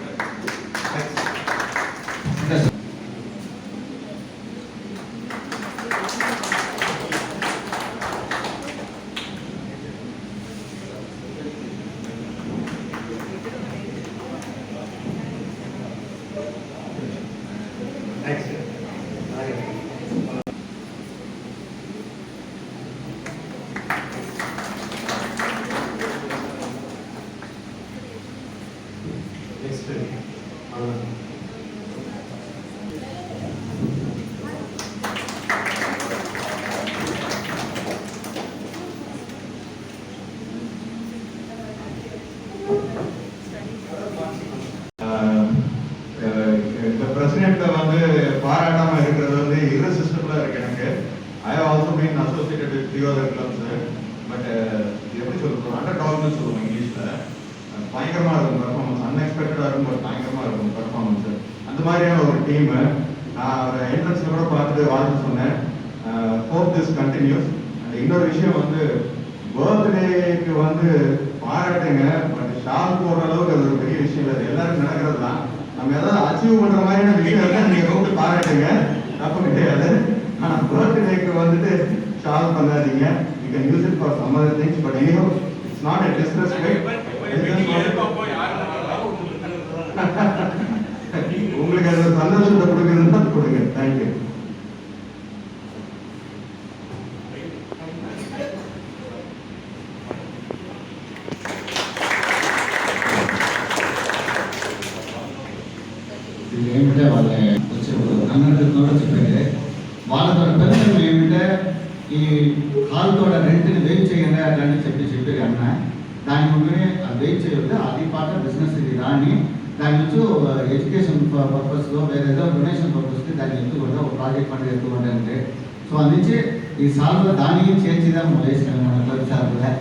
[SPEAKER 4] President வந்து பாராட்டாம இருக்கிறது வந்து irresistible இருக்கு எனக்கு. I have also been associated with few other clubs, but எப்படி சொல்றது அண்டர்டாக்னு சொல்லுவோம் இங்கிலீஷ்ல. பயங்கரமா இருக்கும் பெர்ஃபார்மன்ஸ், அன்எக்ஸ்பெக்டடா இருக்கும், பட் பயங்கரமா இருக்கும் பெர்ஃபார்மன்ஸ். அந்த மாதிரியான ஒரு டீம் நான் என்ட்ரன்ஸ்ல கூட பார்த்துட்டு வாழ்த்து சொன்னேன். Hope this continuous. அண்ட் இன்னொரு விஷயம் வந்து பர்த்டேக்கு வந்து பாராட்டுங்க, பட் ஷால் போடுற அளவுக்கு அது ஒரு பெரிய விஷயம் இல்லை, அது எல்லாருக்கும் நடக்கிறது தான். நம்ம ஏதாவது அச்சீவ் பண்ற மாதிரியான விஷயம் நீங்க கூப்பிட்டு பாராட்டுங்க, தப்பு கிடையாது. ஆனா பர்த்டேக்கு வந்துட்டு ஷால் பண்ணாதீங்க. You can use it for some other things, but anyhow it's not a disrespect. உங்களுக்கு அது சந்தோஷத்தை கொடுக்குறதுன்னா கொடுங்க. தேங்க்யூ.
[SPEAKER 1] ఏమిటంటే వాళ్ళ వచ్చే అన్నట్టు కూడా చెప్పేది వాళ్ళతో పెద్దలు ఏమిటంటే ఈ హాల్ కూడా రెంట్ని వెయిట్ చేయండి అట్లాంటి చెప్పి అన్న దాని ముందే వెయిట్ చేయొద్దు, అది పాట బిజినెస్ ఇది రాని దాని నుంచి ఎడ్యుకేషన్ పర్పస్లో వేరే ఏదో డొనేషన్ పర్పస్కి దాన్ని ఎత్తుకుంటా ఒక ప్రాజెక్ట్ ఫండ్ ఎత్తుకుంటా అంటే సో అందించి ఈ సాల్వ్ దానికి చేర్చిదా వేసిన మన క్లబ్ సార్గా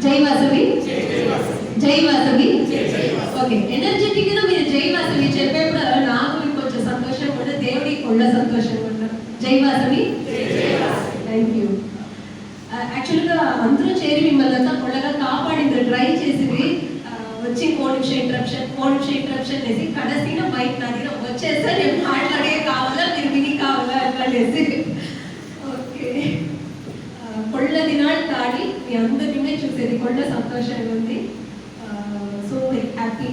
[SPEAKER 6] జై వాసవి, జై వాసవి. ఓకే, ఎనర్జెటిక్ గా మీరు జై వాసవి చెప్పేప్పుడు నాకు ఇంకొంచెం సంతోషం కూడా, దేవుడికి కూడా సంతోషం కూడా. జై వాసవి. Thank you. యాక్చువల్గా అందరూ చేరి మిమ్మల్ని అంతా కొల్లగా కాపాడింది, ట్రై చేసింది. వచ్చి 4 నిమిషం ఇంటరప్షన్ వేసి కడసిన బైక్ నా దగ్గర వచ్చేస్తా, నేను మాట్లాడే కావాలా మీరు విని కావాలా అట్లా వేసి. ఓకే, కొళ్ళ దినాలు తాడి మీ అందరినీ చూసేది కొళ్ళ సంతోషంగా ఉంది. So happy.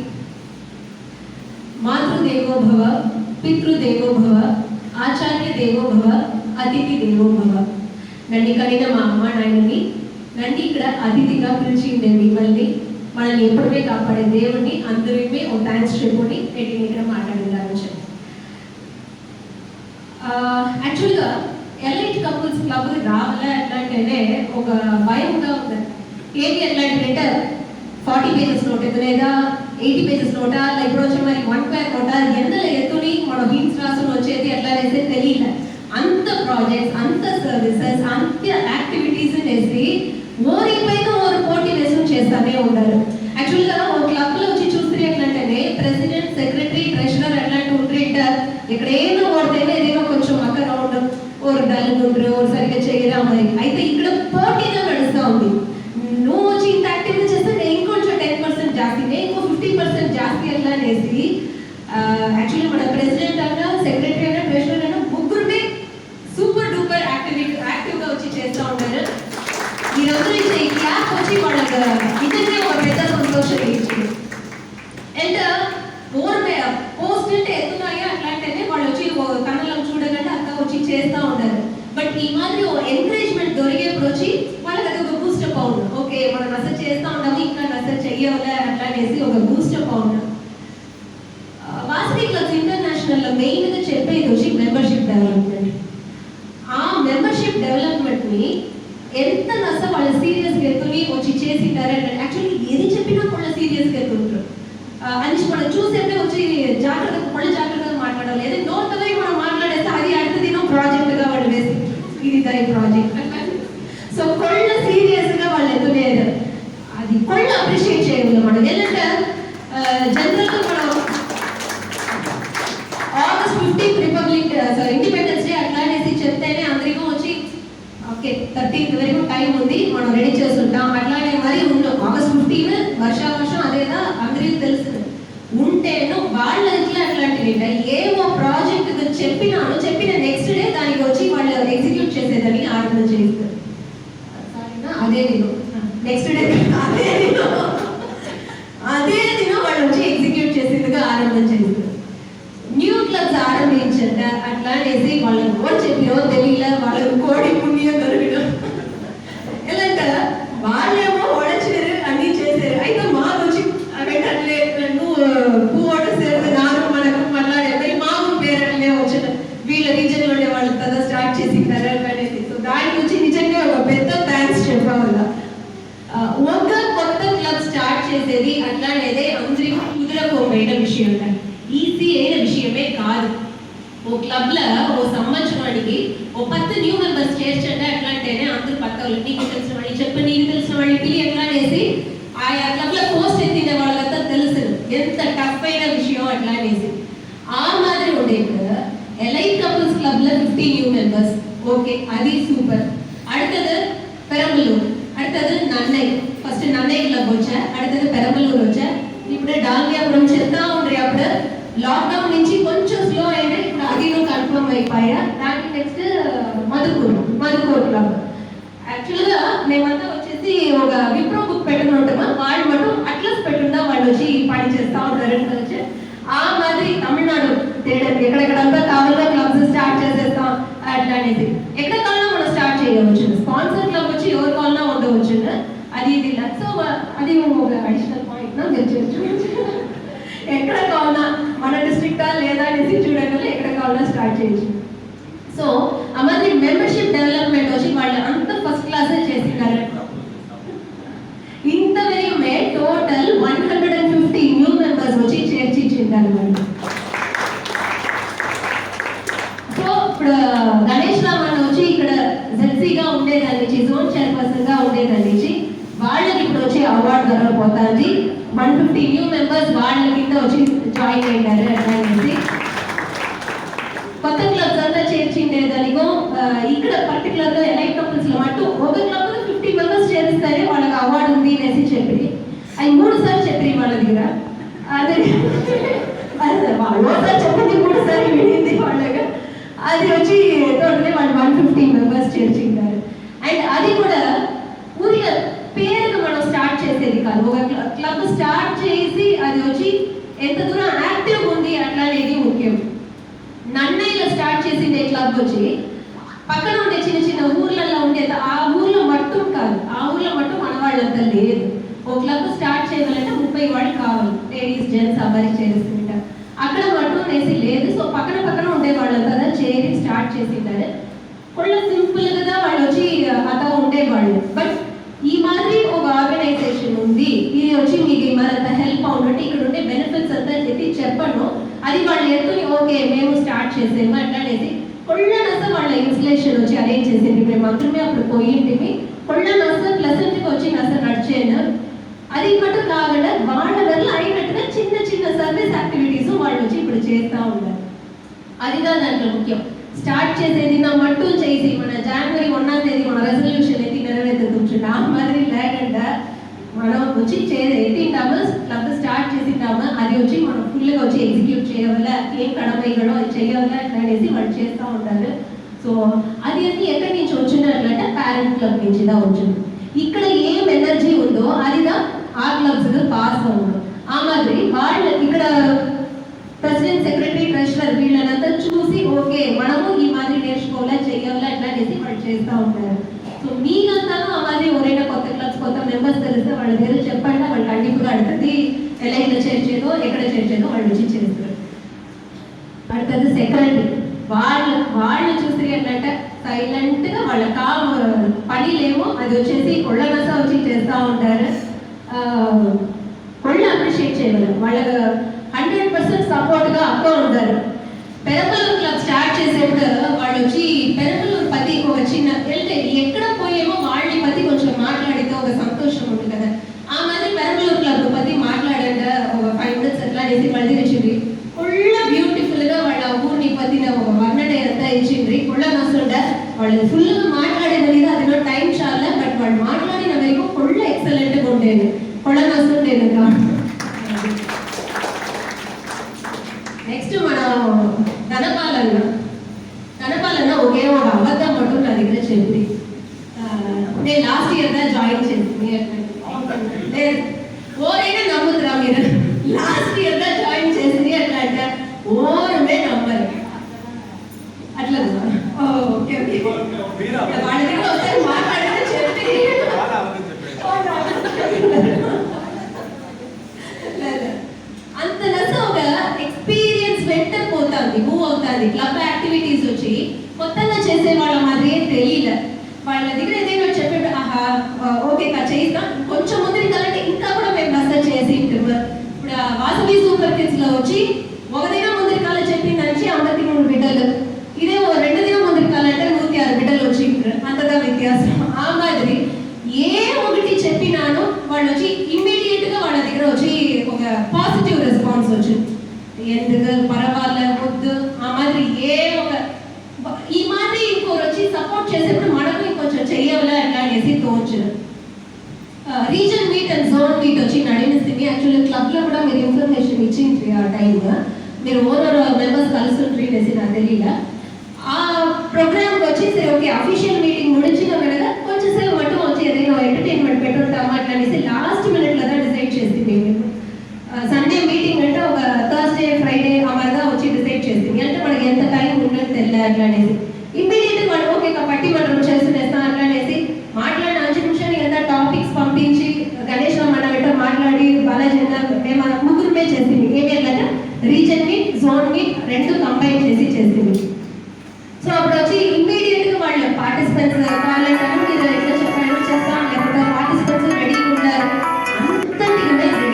[SPEAKER 6] మాతృదేవోభవ, పితృదేవోభవ, ఆచార్య దేవోభవ, అతిథి దేవోభవ. నన్ను కనిన మా అమ్మ నాయనని, నన్ను ఇక్కడ అతిథిగా పిలిచిండే మిమ్మల్ని, మనల్ని ఎప్పుడుమే కాపాడే దేవుడిని అందరికీ ఒక థ్యాంక్స్ చెప్పుకొని నేను ఇక్కడ మాట్లాడేదాన్ని చెప్పి. యాక్చువల్గా ఎలైట్ కపుల్స్ క్లబ్ రావాలా ఎట్లాంటేనే ఒక భయంగా ఉంది. ఏంటి ఎట్లాంటి లెటర్ 40 pages నోట్ లేదా 80 pages నోటా ఇప్పుడు వచ్చి మరి 1 పేజ్ నోటా ఎందల ఎత్తుని మన హింట్స్ రాసులు వచ్చేది అట్లా అనేసి తెలియదు. అంత ప్రాజెక్ట్స్, అంత సర్వీసెస్, అంత యాక్టివిటీస్ వేసి ఓరిపైన ఓరు పోటీ వేసుకుని చేస్తానే ఉంటారు. యాక్చువల్గా ఒక క్లబ్లో వచ్చి చూస్తే ఎట్లంటేనే ప్రెసిడెంట్, సెక్రటరీ, ట్రెషరర్ అట్లాంటి ఉంటారు. ఇక్కడ ఏదో ఓడితేనే ఏదైనా కొంచెం అక్కడ ఉండడం, ఓరు డల్ ఉంటారు, ఓరు సరిగ్గా చేయరా మరి. అయితే ఇక్కడ పోటీగా నడుస్తూ ఉంది. నువ్వు వచ్చి ఇంత యాక్టివ్గా చేస్తే నేను ఇంకొంచెం 10% జాస్తి, నేను ఇంకో 50% జాస్తి అట్లా అనేసి యాక్చువల్లీ మన ప్రెసిడెంట్ అయినా, సెక్రటరీ అయినా, ట్రెషరర్ అయినా ముగ్గురునే సూపర్ డూపర్ యాక్టివ్గా వచ్చి చేస్తూ ఉంటారు. ఈ రోజు ఈ క్లాస్ వచ్చి వాళ్ళకి ఇదే ఒక పెద్ద సంతోషం ఇచ్చింది. అండ్ పోస్ట్ అంటే ఎత్తున్నాయా అట్లాంటినే వాళ్ళు వచ్చి కన్నలం చూడగానే అక్క వచ్చి చేస్తూ ఉంటారు. బట్ ఈ మాదిరి ఎంకరేజ్మెంట్ దొరికేప్పుడు వచ్చి వాళ్ళకి అది ఒక బూస్టప్ అవును. ఓకే మనం అసలు చేస్తూ ఉంటాము, ఇంకా అసలు చెయ్యవలే అట్లా అనేసి ఒక బూస్టప్ అవును. వాసవి క్లబ్స్ ఇంటర్నేషనల్లో మెయిన్గా చెప్పేది వచ్చి మెంబర్షిప్ డెవలప్మెంట్. ఆ మెంబర్షిప్ డెవలప్మెంట్ని ఎంత నస వాళ్ళు సీరియస్గా ఎత్తుని వచ్చి చేసింటారు. యాక్చువల్లీ ఏది చెప్పినా వాళ్ళు సీరియస్గా ఎత్తుంటారు. అని మనం చూసేటే వచ్చి జాగ్రత్తగా మాట్లాడాలి. ఏదో నోట్గా మనం మాట్లాడేస్తే అది అడుగుదినో ప్రాజెక్ట్గా వాళ్ళు వేసి ఇది దాని ప్రాజెక్ట్. సో కొళ్ళ సీరియస్గా వాళ్ళు ఎత్తులేదు. అది కొళ్ళ అప్రిషియేట్ చేయాలి మనం. ఏంటంటే జనరల్గా మనం August 15th ఇండిపెండెన్స్ డే అట్లా అనేసి చెప్తేనే అందరికీ వచ్చి ఓకే 13th వరకు టైం ఉంది, మనం రెడీ చేస్తుంటాం అట్లానే మరి ఉండవు. August 15 వర్షం అదేదా అందరికీ తెలుసు. ఉంటేను వాళ్ళ ఇట్లా అట్లాంటివి ఏమో ప్రాజెక్ట్ చెప్పిన నెక్స్ట్ డే దానికి వచ్చి వాళ్ళు ఎగ్జిక్యూట్ చేసేదని ఆరంభం చేస్తారు. అదే దినం నెక్స్ట్ డే అదే దినం వాళ్ళు వచ్చి ఎగ్జిక్యూట్ చేసేందుకు ఆరంభం చేస్తారు. న్యూ క్లబ్స్ ఆరంభించట అట్లా అనేసి వాళ్ళకి కూడా చెప్పినో తెలియలే, వాళ్ళకి కోడి పుణ్యం దొరకడం ఎలాంట వాళ్ళేమో ఓడచారు అన్నీ చేశారు. అయితే మాకు వచ్చి అట్లే నువ్వు పూట సేరు నాకు మనకు మళ్ళీ మాకు పేరట్లే వచ్చిన వీళ్ళ రీజన్లో ఉండే వాళ్ళు కదా స్టార్ట్ చేసింటారు అనేసి. సో దాని గురించి నిజంగా ఒక పెద్ద థ్యాంక్స్ చెప్పాలి. ఒక కొత్త క్లబ్ స్టార్ట్ చేసేది అట్లా అనేది అందరికీ కుదరకపోయిన విషయం, ఈజీ అయిన విషయమే కాదు. ఓ క్లబ్లో ఓ సంవత్సరానికి ఓ 10 న్యూ మెంబర్స్ చేర్చండి అట్లాంటేనే అందరూ పక్క నీకు తెలిసిన వాళ్ళు చెప్పి నీకు తెలిసిన వాళ్ళు పిల్లి ఎట్లా అనేసి ఆయా క్లబ్లో పోస్ట్ ఎత్తిన వాళ్ళకంతా తెలుసు ఎంత టఫ్ అయిన విషయం అట్లా అనేసి. ఆ మాదిరి ఉండే ఎలైట్ కపుల్స్ క్లబ్లో 50 న్యూ మెంబర్స్, ఓకే అది సూపర్. அடுத்தது பெரம்பலூர், அடுத்தது நன்னை. ఫస్ట్ నన్నయ్య క్లబ్ వచ్చా, அடுத்தது పెరంబలూరు వచ్చా, ఇప్పుడు డాల్మియాపురం చెప్తా ఉండ్రి. అప్పుడు లాక్డౌన్ నుంచి కొంచెం స్లో అయినా ఇప్పుడు అది కన్ఫర్మ్ అయిపోయా. దానికి నెక్స్ట్ మధుకూర్ క్లబ్. యాక్చువల్గా మేమంతా వచ్చేసి ఒక విప్రో బుక్ పెట్టనుంటామా, వాళ్ళు మటు అట్లస్ పెట్టుందా వాళ్ళు వచ్చి పని చేస్తూ ఉంటారు. ఆ మాదిరి తమిళనాడు తేడా ఎక్కడెక్కడంతా కావాలో క్లబ్స్ స్టార్ట్ చేసేస్తాం అట్లా అనేది. ఎక్కడ కావాలన్నా మనం స్టార్ట్ చేయవచ్చు. స్పాన్సర్ క్లబ్ వచ్చి ఎవరి కావాలన్నా ఉండవచ్చు, అది ఇది ఇలా. సో అది ఒక అడిషనల్ పాయింట్ మీరు చూడొచ్చు. ఎక్కడ కావాలన్నా మన డిస్ట్రిక్టా లేదా అనేసి చూడగల ఎక్కడ కావాలన్నా స్టార్ట్ చేయొచ్చు. సో ఆ మాదిరి మెంబర్షిప్ డెవలప్మెంట్ వచ్చి వాళ్ళు అంత ఫస్ట్ క్లాసే చేసినారు. ఇంతవరకుమే టోటల్ 150 న్యూ మెంబర్స్ వచ్చి చేర్చింటారు వాళ్ళు. సో ఇప్పుడు గణేష్ రామన్ వచ్చి ఇక్కడ జెడ్సీగా ఉండేదాన్ని నుంచి జోన్ చైర్పర్సన్గా ఉండేదాన్ని నుంచి వాళ్ళకి ఇప్పుడు వచ్చి అవార్డు దొరకపోతుంది. 150 న్యూ మెంబర్స్ వాళ్ళ కింద వచ్చి జాయిన్ అయ్యారు అట్లా అనేసి. కొత్త క్లబ్స్ అంతా చేర్చిండేదానికో ఇక్కడ పర్టికులర్గా ఎలైట్ కపుల్స్లో మటు ఒక క్లబ్ 50 మెంబర్స్ చేరిస్తారే వాళ్ళకి అవార్డు ఉంది అనేసి చెప్పి అది 3 సార్లు చెప్పి వాళ్ళ దగ్గర. అదే ఒకసారి చెప్పింది 3 సార్లు వినింది వాళ్ళగా. అది వచ్చి టోటలీ వాళ్ళు 150 మెంబర్స్ చేర్చింటారు. అండ్ అది కూడా ఊరిగా పేరుగా మనం స్టార్ట్ చేసేది కాదు. ఒక క్లబ్ స్టార్ట్ చేసి అది వచ్చి ఎంత దూరం యాక్టివ్ ఉంది అట్లా అనేది ముఖ్యం. నన్నయ్యలో స్టార్ట్ చేసింది క్లబ్ వచ్చి పక్కన ఉండే చిన్న చిన్న ఊర్లలో ఉండేది. ఆ ఊర్లో మట్టు కాదు, ఆ ఊర్లో మట్టు మన వాళ్ళంతా లేదు. ఓ క్లబ్ స్టార్ట్ చేయాలంటే 30 వాళ్ళు కావాలి, లేడీస్ జెంట్స్ అందరికి చేస్తుంటారు. అక్కడ మట్టు అనేసి లేదు. సో పక్కన ఉండే వాళ్ళంతా చేరి స్టార్ట్ చేసింటారు. కొంచెం సింపుల్గా వాళ్ళు వచ్చి అలా ఉండేవాళ్ళు. బట్ ఈ మాదిరి ఒక ఆర్గనైజేషన్ ఉంది, ఇది వచ్చి మీకు మరంత హెల్ప్ అవునంటే ఇక్కడ ఉండే బెనిఫిట్స్ అంతా చెప్పాను. అది వాళ్ళు ఎత్తుని ఓకే మేము స్టార్ట్ చేసేము అట్లానేసి కొళ్ళనస వాళ్ళ ఇన్స్టలేషన్ వచ్చి అరేంజ్ చేసింది. మేము మాత్రమే అప్పుడు పోయింటిమి. కొళ్ళనస ప్లసెంట్కి వచ్చి నస నడిచాను. అది మటు కాకుండా వాళ్ళ వల్ల అయినట్టుగా చిన్న చిన్న సర్వీస్ యాక్టివిటీస్ వాళ్ళు వచ్చి ఇప్పుడు చేస్తూ ఉన్నారు. అదిగా దాంట్లో ముఖ్యం. స్టార్ట్ చేసేది నా మట్టు చేసి మన జనవరి 1వ తేదీ మన రెజల్యూషన్ అయితే నెరవేర్చుకుంటున్నాం. ఆ మాదిరి లేకుండా మనం వచ్చి 18 అవర్స్ క్లబ్ స్టార్ట్ చేసింటాము. అది వచ్చి మనం ఫుల్గా వచ్చి ఎగ్జిక్యూట్ చేయవల్ల ఏం కడమైగడో అది చేయవల్ల అనేసి వాళ్ళు చేస్తూ ఉంటారు. సో అది అన్ని ఎక్కడి నుంచి వచ్చినట్లంటే పేరెంట్ క్లబ్ నుంచి దా వచ్చింది. ఇక్కడ ఏం ఎనర్జీ ఉందో అదిగా ఆ క్లబ్స్ పాస్ అవును. ఆ మాదిరి వాళ్ళు ఇక్కడ ప్రెసిడెంట్, సెక్రటరీ, ట్రెషరర్ వీళ్ళనంతా చూసి ఓకే మనము ఈ మాదిరి నేర్చుకోవాలా చెయ్యాలా ఎట్లా అనేసి వాళ్ళు చేస్తూ ఉంటారు. సో మీకంతాను ఆ మాదిరి ఎవరైనా కొత్త క్లబ్స్ కొత్త మెంబర్స్ తెలిస్తే వాళ్ళ దగ్గర చెప్పండి. వాళ్ళు కంటిన్యూగా అడుగుతుంది ఎలా ఇలా చేర్చేదో ఎక్కడ చేర్చేదో వాళ్ళు వచ్చి చేస్తారు. அடுத்தது సెక్రటరీ వాళ్ళు చూసి ఏంటంటే సైలెంట్గా వాళ్ళ పనిలేమో అది వచ్చేసి కొళ్ళనస వచ్చి చేస్తూ ఉంటారు. కొళ్ళు అప్రిషియేట్ చేయగలరు. వాళ్ళ 100% సపోర్ట్గా అక్క ఉంటారు. పెరపల్లూరు క్లబ్ స్టార్ట్ చేసేప్పుడు వాళ్ళు వచ్చి పెరపల్లూరు పతి ఒక చిన్న వెళ్తే ఎక్కడ పోయేమో వాళ్ళ పతి కొంచెం మాట్లాడితే ఒక సంతోషం ఉంటుంది కదా. ఆ మాదిరి పెరపల్లూరు క్లబ్ పతి మాట్లాడాక ఒక 5 minutes ఎట్లా అనేసి మళ్ళీ వచ్చింది. ఫుల్ బ్యూటిఫుల్గా వాళ్ళ ఊరిని పతిన ఒక వర్ణన అంతా ఇచ్చిండ్రి. కొళ్ళ నస్తుండ వాళ్ళు ఫుల్గా మాట్లాడేది అది టైం చాలా బట్ వాళ్ళు మాట్లాడిన వరకు కొళ్ళ ఎక్సలెంట్గా ఉండేది. కొళ్ళ నస్తుండేది. నెక్స్ట్ మనం ధనపాలన ఒకే ఒక అబద్ధం పట్టు నా దగ్గర చెప్పింది. నేను లాస్ట్ ఇయర్ దా జాయిన్ చేసింది. ఓరైనా నమ్ముతురా మీరు? లాస్ట్ ఇయర్ దా జాయిన్ చేసింది అట్లా అంటే ఓరమే నమ్మరు. అట్లా ఓకే ఓకే వాళ్ళ దగ్గర ఒకసారి మాట్లాడితే చెప్పి అంత నచ్చ ఒక ఎక్స్పీరియన్స్ వెంట పోతుంది, మూవ్ అవుతుంది. క్లబ్ యాక్టివిటీస్ వచ్చి కొత్తగా చేసే వాళ్ళ మాదిరి తెలియదు. వాళ్ళ దగ్గర ఏదైనా చెప్పాడు ఆహా ఓకే చేయిస్తాం కొంచెం ముందు కాలంటే ఇంకా కూడా మేము నచ్చ చేసి ఇప్పుడు వాసవి సూపర్ కిడ్స్ లో వచ్చి ఒక దినం ముందు కాలం చెప్పిందని 53 బిడ్డలు, ఇదే 2 దినం ముందు కాలంటే 106 బిడ్డలు వచ్చి అంతగా వ్యత్యాసం. ఆ మాదిరి ఏ ఒకటి చెప్పినాను వాళ్ళు వచ్చి ఇమ్మీడియట్ గా వాళ్ళ దగ్గర వచ్చి ఒక పాజిటివ్ రెస్పాన్స్ వచ్చింది. ఎందుకు పర్వాలే వద్దు ఆ మాదిరి ఏ ఒక ఈ మాదిరి ఇంకోరు వచ్చి సపోర్ట్ చేసేప్పుడు మనకు ఇంకొంచెం చెయ్యాలా ఎట్లా అనేసి తోచు. Region meet and zone meet వచ్చి నడిమిస్తుంది. యాక్చువల్లీ క్లబ్ లో కూడా మీరు ఇన్ఫర్మేషన్ ఇచ్చింది ఆ టైంగా మీరు ఓవర్ మెంబర్స్ కలుసుంటారు అనేసి నాకు తెలియదు. ఆ ప్రోగ్రామ్కి వచ్చేసి ఓకే అఫీషియల్ మీటింగ్ ముడిచిన వెనక కొంచెం సేపు మటు వచ్చి ఏదైనా ఎంటర్టైన్మెంట్ పెట్టుంటామా అట్లా అనేసి లాస్ట్ మినిట్లో డిసైడ్ చేసింది. మేము సండే మీటింగ్ అంటే ఒక థర్స్డే ఫ్రైడే ఆ మాదిరిగా వచ్చి డిసైడ్ చేసింది. అంటే మనకి ఎంత టైం ఉండదు తెలియదు అట్లా అనేసి ఇమ్మీడియట్గా వాళ్ళు ఓకే పట్టి మనం చేస్తునేస్తాం అట్లా అనేసి మాట్లాడిన 5 నిమిషాలు ఎంత టాపిక్స్ పంపించి గణేష్ మన వెంట మాట్లాడి బాలాజీ మేము ముగ్గురుమే చేసింది. ఏమేంటంటే region meet zone meet 2 combine చేసి చేసింది. సో అప్పుడు వచ్చి ఇమ్మీడియట్ గా వాళ్ళ పార్టిసిపెంట్స్ కావాలంటే మీరు ఎట్లా చెప్పారు చేస్తాం లేకపోతే పార్టిసిపెంట్స్ రెడీగా ఉన్నారు అంతటికి రెడీ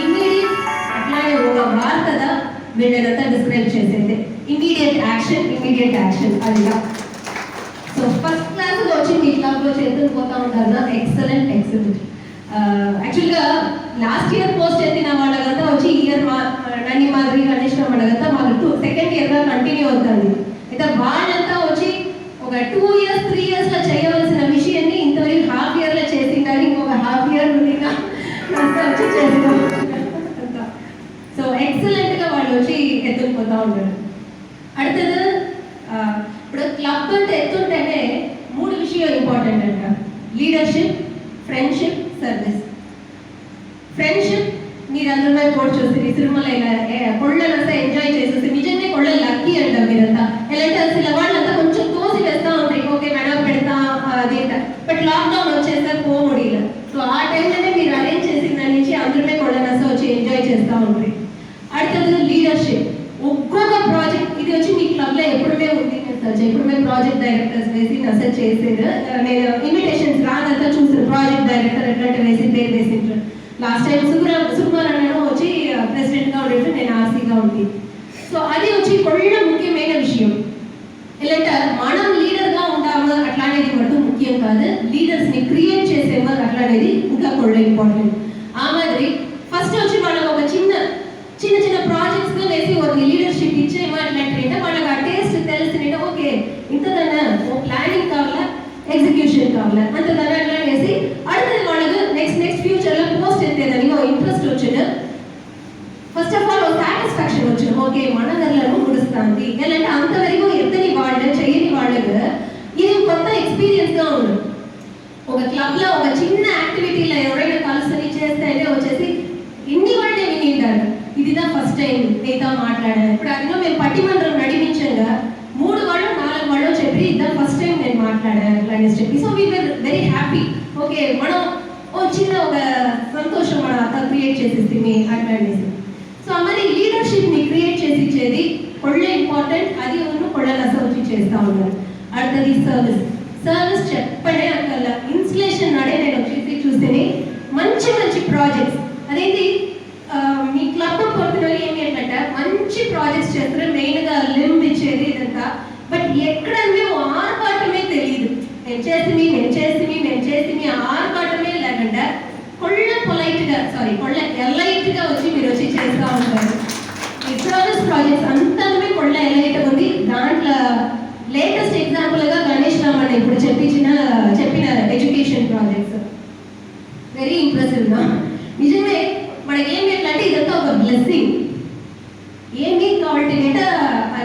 [SPEAKER 6] ఇమ్మీడియట్ అట్లానే ఒక వార్తగా వీళ్ళంతా డిస్క్రైబ్ చేసేది. ఇమ్మీడియట్ యాక్షన్ అదిగా. సో ఫస్ట్ క్లాస్ వచ్చి మీ క్లబ్ లో చేతులు పోతా ఉంటారు. ఎక్సలెంట్ యాక్చువల్గా లాస్ట్ ఇయర్ పోస్ట్ ఎత్తిన వాళ్ళకంతా వచ్చి ఇయర్ నన్ను మాదిరి గణేష్ వాళ్ళకంతా మాకు 2nd ఇయర్ గా కంటిన్యూ అవుతుంది. అయితే వాళ్ళంతా వచ్చి ఒక 2 years 3 years లో చేయవలసిన విషయాన్ని ఇంతవరకు హాఫ్ ఇయర్ లో చేసింటారు. ఇంకొక హాఫ్ ఇయర్ వచ్చి చేస్తాం. సో ఎక్సలెంట్ గా వాళ్ళు వచ్చి ఎత్తుకుపోతా ఉంటారు. அடுத்தது ఇప్పుడు క్లబ్ అంటే ఎత్తుంటేనే 3 విషయాలు ఇంపార్టెంట్ అంట. Leadership, friendship, service. ఫ్రెండ్షిప్ మీరందరూ తోడు చూసి తిరుమల కొళ్ళనంతా ఎంజాయ్ చేసేసి నిజంగా కొళ్ళ లక్కీ అంటారు మీరంతా. ఎలా అంటే అసలు వాళ్ళంతా కొంచెం తోసి వేస్తా ఉంటాయి ఓకే మేడం పెడతా అది బట్ లాక్డౌన్ వచ్చేసారి పోముడిగా. సో ఆ టైంలోనే మీరు అరేంజ్ చేసిన దాని నుంచి అందరమే కొళ్ళనంతా వచ్చి ఎంజాయ్ చేస్తూ ఉంటాయి. அடுத்தது లీడర్షిప్. ఒక్కొక్క ప్రాజెక్ట్ ఇది వచ్చి మీ క్లబ్ లో ఎప్పుడుమే ఉంది. ఎప్పుడుమే ప్రాజెక్ట్ డైరెక్టర్స్ వేసి నసర్ చేసేది. నేను ఇన్విటేషన్స్ రానంతా చూసిన ప్రాజెక్ట్ డైరెక్టర్ ఎట్లాంటి వేసి పేరు వేసింటారు. లాస్ట్ టైం సుకుమార్ అన్నను వచ్చి ప్రెసిడెంట్గా ఉండేట్టు నేను ఆర్సీగా ఉంది. సో అది వచ్చి కొళ్ళ ముఖ్యమైన విషయం. ఇలాంటి మనం లీడర్గా ఉంటాము అట్లానేది మటు ముఖ్యం కాదు, లీడర్స్ని క్రియేట్ చేసేమో అట్లానేది ఇంకా కొళ్ళ ఇంపార్టెంట్. ఆ మాదిరి ఫస్ట్ వచ్చి మనం ఒక చిన్న ప్రాజెక్ట్స్గా వేసి ఒక లీడర్షిప్ ఇచ్చేమో అట్లాంటి వాళ్ళకి ఆ టేస్ట్ తెలిసిన ఓకే ఇంతదన్నా ప్లానింగ్ కావాలా ఎగ్జిక్యూషన్ కావాలా అంతదన్నా అట్లా వేసి அடுத்தது వాళ్ళకు నెక్స్ట్ ఫ్యూచర్లో పోస్ట్ ఎత్తేదని ఇంట్రెస్ట్ వచ్చింది. ఫస్ట్ ఆఫ్ ఆల్ సాటిస్ఫాక్షన్ వచ్చింది, ఓకే మన గర్లను ముడుస్తుంది ఎలాంటి అంతవరకు ఎత్తని వాళ్ళు చేయని వాళ్ళకు ఇది కొత్త ఎక్స్పీరియన్స్గా ఉంది. ఒక క్లబ్లో ఒక చిన్న యాక్టివిటీలో ఎవరైనా కలుసుని చేస్తే అయితే వచ్చేసి ఇన్ని వాళ్ళే వినింటారు, ఇదిదా ఫస్ట్ టైం నీతో మాట్లాడాను. ఇప్పుడు అదిలో మేము పట్టిమండలం నడిపించగా 3 వాళ్ళు 4 వాళ్ళు చెప్పి ఇదా ఫస్ట్ టైం నేను మాట్లాడాను అట్లా అని చెప్పి. So we were very happy, okay మనం చిన్న ఒక సంతోషం మనం అంతా క్రియేట్ చేసేస్తుంది అట్లా అనేసి. సో మరి లీడర్షిప్ని క్రియేట్ చేసి ఇచ్చేది కొళ్ళ ఇంపార్టెంట్, అది కొళ్ళ రసం వచ్చి చేస్తూ ఉన్నారు. அடுத்தది సర్వీస్ చెప్పడే అక్కర్ల ఇన్స్టలేషన్ నడే నేను వచ్చేసి చూస్తేనే మంచి ప్రాజెక్ట్స్ అదేంటి మీ క్లబ్ పొద్దున ఏమి ఏంటంటే మంచి ప్రాజెక్ట్స్ చేస్తారు, మెయిన్గా లింబ్ ఇచ్చేది ఇదంతా. బట్ ఎక్కడ మేము ఆర్పాటమే తెలియదు, మేము చేసి ఆర్పాటమే లేకుండా కొళ్ళ ఎలైట్గా వచ్చి మీరు వచ్చి చేస్తూ ఉంటారు. ఈ సర్వీస్ ప్రాజెక్ట్స్ అంతా కొళ్ళ ఎలైట్ ఉంది. దాంట్లో లేటెస్ట్ ఎగ్జాంపుల్గా గణేష్ రామ్ అన్న ఇప్పుడు చెప్పిన ఎడ్యుకేషన్ ప్రాజెక్ట్స్ వెరీ ఇంప్రెసివ్గా. నిజమే మనకి ఏమి ఎట్లంటే ఇదంతా ఒక బ్లెస్సింగ్. ఏమి కాబట్టి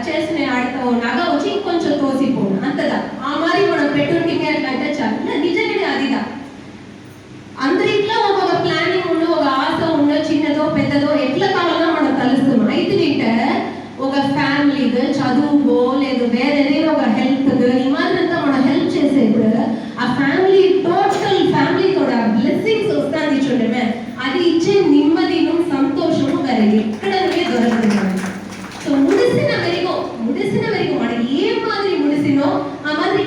[SPEAKER 6] చేసిన ఆడతో నగ వచ్చి కొంచెం తోసిపోను అంతదా ఆ మరి మనం పెట్టుంటే అట్లంటే చాలు నిజంగానే అదిదా. అందరిట్లో ఒక్కొక్క ప్లానింగ్ ఉండు, ఒక ఆశ ఉండు, చిన్నదో పెద్దదో ఎట్లా కావాలో మనం కలుస్తున్నాం. అయితే ఒక ఫ్యామిలీగా చదువుకో లేదు వేరేదేదో ఒక హెల్త్ ఈ మాదిరంతా మనం హెల్ప్ చేసేప్పుడు ఆ ఫ్యామిలీ టోటల్ ఫ్యామిలీ కూడా బ్లెస్సింగ్స్ వస్తుంది చూడమే, అది ఇచ్చే నెమ్మదిను సంతోషము వేరే ఎక్కడనే దొరకదు. సో ముడిసిన వరకు మనకి ఏ మాదిరి ముడిసినో ఆ మాదిరి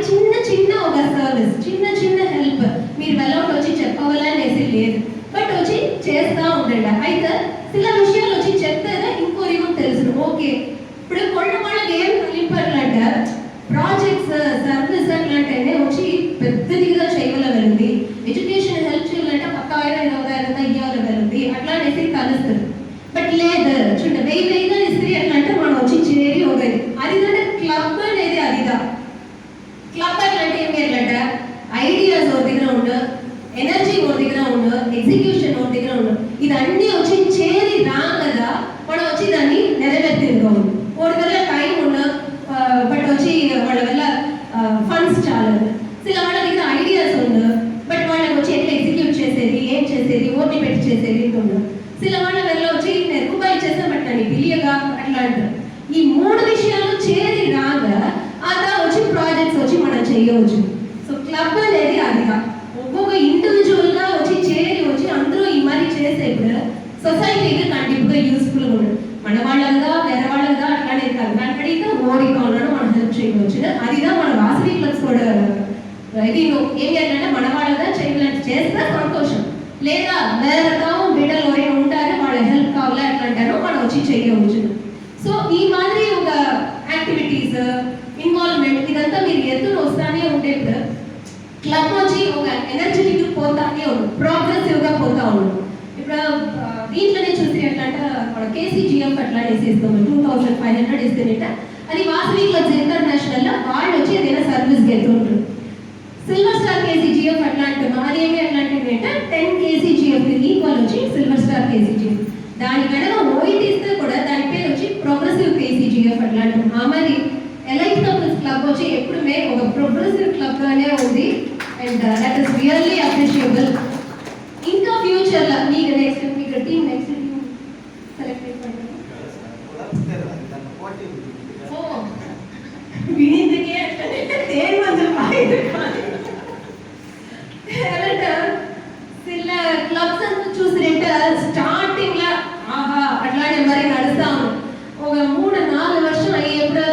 [SPEAKER 6] చిన్న ఒక సర్వీస్ చిన్న హెల్ప్ మీరు వెళ్ళౌట్ వచ్చి చెప్పవాలనేసి లేదు, బట్ వచ్చి చేస్తూ ఉండండి. అయితే చిల విషయాలు వచ్చి చెప్తే ఇంకోరిమో తెలుసు. ఓకే ఇప్పుడు కొన్ని వాళ్ళకి ఏం కలిపారంట ప్రాజెక్ట్స్ సర్వీస్ అట్లాంటినే వచ్చి పెద్దదిగా చేయగలగలింది, ఎడ్యుకేషన్ హెల్ప్ చేయాలంటే పక్కా ఇవ్వగలిగింది అట్లా అనేసి కలుస్తుంది. బట్ లేదు చూడండి వెయ్యిగా ఇస్త్రీ అట్లంటే మనం వచ్చి చేరి ఒకది అదిదంటే క్లబ్ అనేది అదిదా. క్లబ్ అట్లంటే ఏమి అట్లంట ఐడియాస్ ఒక దగ్గర ఉండు, ఎనర్జీ ఒక దగ్గర ఉండు, ఎగ్జిక్యూషన్ ఒక దగ్గర ఉండు, ఇదన్నీ వచ్చి చేరి రాగదా మనం వచ్చి దాన్ని నెరవేర్తిగా ఉండు. ఒక దగ్గర టైం ఉండు బట్ వచ్చి వాళ్ళ వల్ల ఫండ్స్ చాలదు. ఇలా వాళ్ళ దగ్గర ఐడియాస్ ఉండు బట్ వాళ్ళకి వచ్చి ఎట్లా ఎగ్జిక్యూట్ చేసేది ఏం చేసేది ఓటి పెట్టి చేసేది ఉండు. ఇలా వాళ్ళ వల్ల వచ్చి నేను రూపాయి చేస్తే బట్ నన్ను బిలియగా అట్లా అంటారు. ఈ 3 విషయాలు చేరి రాగా అదా వచ్చి ప్రాజెక్ట్స్ వచ్చి మనం చేయవచ్చు. సో క్లబ్ అనేది అదిగా ఒక్కొక్క ఇండివిజువల్గా వచ్చి చేరి వచ్చి అందరూ ఈ మరి చేసేప్పుడు సొసైటీకి కంటిన్యూగా యూస్ఫుల్గా ఉండదు. మన వాళ్ళగా వేరే వాళ్ళగా అట్లానే కాదు, అక్కడికి ఓడిగా ఉన్నాడు మనం హెల్ప్ చేయవచ్చు. అదిగా మన వాసవి క్లబ్స్ కూడా ఇది ఏమి అంటే మన వాళ్ళగా చేయాలంటే చేస్తే సంతోషం, లేదా వేరేతో బిడ్డలు ఎవరైనా ఉంటారో వాళ్ళ హెల్ప్ కావాలా అట్లా అంటారో మనం వచ్చి చేయవచ్చు. సో ఈ మాదిరి ఒక యాక్టివిటీస్ ఇన్వాల్వ్మెంట్ ఇదంతా మీరు ఎత్తున వస్తానే ఉండేప్పుడు క్లబ్ వచ్చి ఒక ఎనర్జెటిక్ పోతానే ఉంది, ప్రోగ్రెసివ్గా పోతా ఉంది. ఇప్పుడు దీంట్లోనే చూసి ఎట్లా అంటే మన కేసీజీఎఫ్ అట్లా వేసేస్తాము 2500 ఇస్తేనేట అది వాసవి క్లబ్స్ ఇంటర్నేషనల్లో వాళ్ళు వచ్చి ఏదైనా సర్వీస్ గెలుతుంటారు. సిల్వర్ స్టార్ కేసీజీఎఫ్ అట్లా అంటున్నాం, అది ఏమి అట్లా అంటే 10 కేసీజీఎఫ్ ఈక్వల్ వచ్చి సిల్వర్ స్టార్ కేసీజీఎఫ్. దాని కనుక ఓయిట్ ఇస్తే కూడా దాని పేరు వచ్చి ప్రోగ్రెసివ్ కేసీజీఎఫ్ అట్లా అంటున్నాం. మరి ఎలైట్ కపుల్స్ క్లబ్ వచ్చి ఎప్పుడుమే ఒక ప్రోగ్రెసివ్ క్లబ్గానే ఉంది and that is really appreciable. ఇంకా ఫ్యూచర్లో మీకు టీమ్ నెక్స్ట్ టీమ్ సెలెక్ట్ అయిపోయింది వినీందుకే దేని మంది క్లబ్స్ అంతా చూసినట్టు స్టార్టింగ్ లా ఆహా అట్లానే మరి నడుస్తాము ఒక 3-4 వర్షం అయ్యేప్పుడు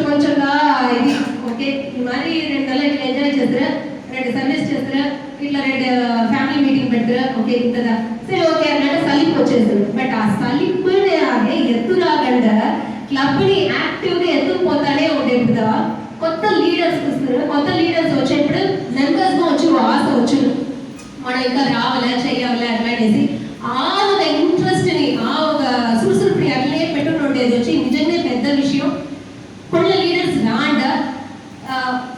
[SPEAKER 6] కొంచెంగా ఇది ఓకే మరి 2 నెలలు ఇట్లా ఎంజాయ్ చేస్తారా, 2 సర్వీస్ చేస్తారా, ఇట్లా 2 ఫ్యామిలీ మీటింగ్ పెడతారా, ఓకే ఇంతదా சரி ஓகே அதனால சலிப்பு వచ్చేసింది. బట్ ఆ సలిప్పుని ఆగే ఎత్తురాగండ క్లబ్ని యాక్టివ్గా ఎత్తుకుపోతానే ఉండేప్పుడు కొత్త లీడర్స్ వస్తారు. కొత్త లీడర్స్ వచ్చేప్పుడు మెంబర్స్గా వచ్చి ఆశ వచ్చు మనం ఇంకా రావాలా చెయ్యాలా అట్లా అనేసి ఆ ఒక ఇంట్రెస్ట్ని ఆ ఒక సురుసురుపుని అట్లనే పెట్టుకుని ఉండేది వచ్చి నిజంగా పెద్ద విషయం. కొన్ని లీడర్స్ రాండ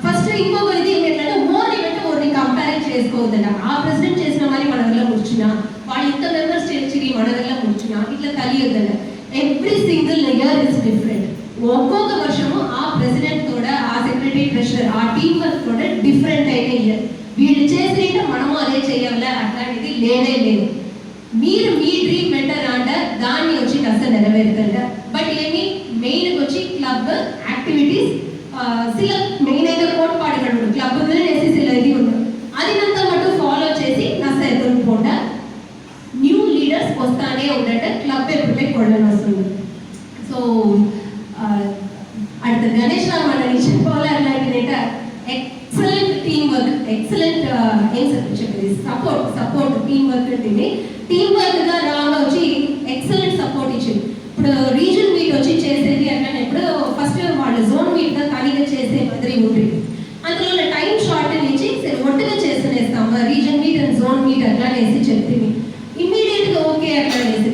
[SPEAKER 6] ఫస్ట్ ఇంకొక ఇది ఏంటంటే ఓన్ ఈవెంట్ ఓర్ని కంపేర్ చేసుకోవద్దట. ఆ ప్రెసిడెంట్ చేసిన మరి మన వల్ల కూర్చున్నా వాళ్ళు ఇంత మెంబర్స్ చేర్చి మన వల్ల కూర్చున్నా ఇట్లా కలియొద్దట. Every single year is different. ఒక్కొక్క వర్షము ఆ ప్రెసిడెంట్ కూడా ఆ సెక్రటరీ ట్రెషరర్ ఆ టీం వర్క్ కూడా డిఫరెంట్ అయిన ఇయర్. వీళ్ళు చేసినట్టు మనము అదే చేయాలా అట్లాంటిది లేనే లేదు. మీరు మీ డ్రీమ్ బెటర్ అంట దాన్ని వచ్చి కాస్త నెరవేరుతుంట. బట్ ఏమి మెయిన్ వచ్చి క్లబ్ యాక్టివిటీస్ సిల మెయిన్ అయితే కోట్పాడుగడు క్లబ్ సిల ఇది ఉంటుంది అదినంత మటు ఫాలో చేసి కాస్త ఎదుర్కొంటా న్యూ లీడర్స్ వస్తానే ఉండట. క్లబ్ ఎప్పుడే కొడని వస్తుంది. సో அடுத்த గణేష్ రామన్న చెప్పాలి అట్లాంటిదేట ఎక్సలెంట్ టీమ్ వర్క్ ఎక్సలెంట్ ఏం చెప్పేది సపోర్ట్ టీమ్ వర్క్ ఉంటుంది. టీమ్ వర్క్ గా రాగా వచ్చి ఎక్సలెంట్ సపోర్ట్ ఇచ్చింది. ఇప్పుడు రీజన్ మీట్ వచ్చి చేసేది అంటే ఇప్పుడు ఫస్ట్ వాళ్ళు జోన్ మీట్ గా తనిగా చేసే మాదిరి ఉంటుంది. అందులో టైం షార్ట్ ఇచ్చి ఒట్టుగా చేస్తేనేస్తాం region meet and zone meet అట్లా వేసి చెప్తుంది. ఇమ్మీడియట్ గా ఓకే అట్లా వేసి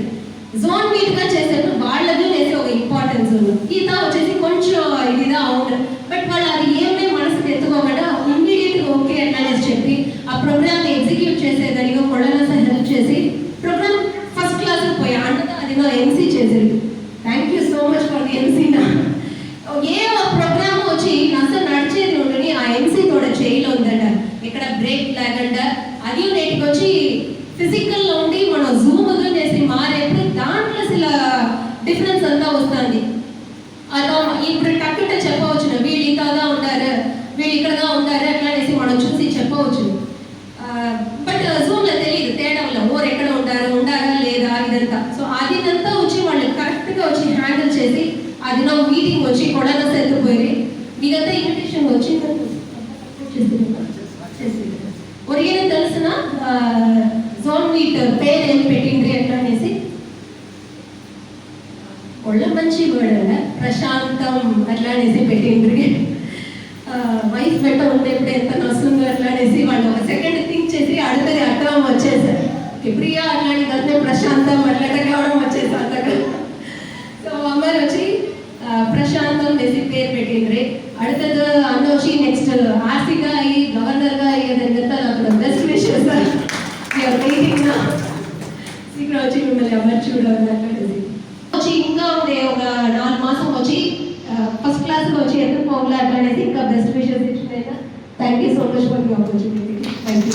[SPEAKER 6] జోన్ మీట్ గా చేసేప్పుడు వాళ్ళకు వేసి ఒక ఇంపార్టెన్స్ ఉంది. ఈత వచ్చేసి కొంచెం ఇదిగా అవును బట్ వాళ్ళు అది ఏమే మనసుకు ఎత్తుకోకుండా ఇమ్మీడియట్ గా ఓకే అట్లా చెప్పి ఆ ప్రోగ్రామ్ ఎగ్జిక్యూట్ చేసేదానిగా కొడలస హెల్ప్ చేసి ప్రోగ్రామ్ ఫస్ట్ క్లాస్ పోయా అంటే అది నా ఎంసీ చేసేది. Thank you so much for the MC. ఏ ప్రోగ్రామ్ వచ్చి అసలు నడిచేది ఉంటుంది ఆ ఎంసీ కూడా చేయలో ఉందట. ఇక్కడ బ్రేక్ లేకుండా అది నేటికి వచ్చి ఫిజికల్లో ఉండి మనం జూమ్ చేసి మారేప్పుడు దాంట్లో అసలు డిఫరెన్స్ అంతా వస్తుంది. అలా ఇప్పుడు టక్కుట చెప్పవచ్చు వీళ్ళు ఇలాగా ఉంటారు వీళ్ళు ఇక్కడగా ఉంటారు అట్లా అనేసి మనం చూసి చెప్పవచ్చు. బట్ జూమ్లో తెలియదు తేడా వల్ల ఓరు ఎక్కడ ఉంటారు ఉండారా లేదా ఇదంతా. సో అదినంతా వచ్చి వాళ్ళు కరెక్ట్గా వచ్చి హ్యాండిల్ చేసి అది నా మీటింగ్ వచ్చి కొడన సెల్లిపోయి ఇదంతా ఇన్విటేషన్ వచ్చి ఒరిగిన తెలిసిన జోన్ మీట్ పేరు ఏం పెట్టిండ్రి ఎట్లా అనేసి ఒళ్ళ మంచి వర్డ్ ప్రశాంతం అట్లా అనేసి పెట్టిండ్రి. వైఫ్ పెట్ట ఉండేప్పుడు ఎంత నొస్తుందో అట్లా అనేసి వాళ్ళు ఒక సెకండ్ థింక్ చేసి అడుగుతుంది అర్థం వచ్చేసారు ప్రియా అట్లాంటి దాంట్లో ప్రశాంతం అట్లా కావడం వచ్చేసి అంతగా. సో అమ్మాయి వచ్చి ప్రశాంతం వేసి పేరు పెట్టిండ్రి. அடுத்தது அண்ணா వచ్చి నెక్స్ట్ ఆర్సిగా అయ్యి గవర్నర్గా అయ్యేదంతా నాకు బెస్ట్ విషెస్ సీక్రెట్ వచ్చి మిమ్మల్ని ఎవరు చూడాలి వచ్చి ఇంకా ఉండే ఒక 4 మాసం వచ్చి ఫస్ట్ క్లాస్లో వచ్చి ఎందుకు పోగలే అట్లా అనేసి ఇంకా బెస్ట్ విషెస్ ఇచ్చినైనా thank you so much for the opportunity. Thank you.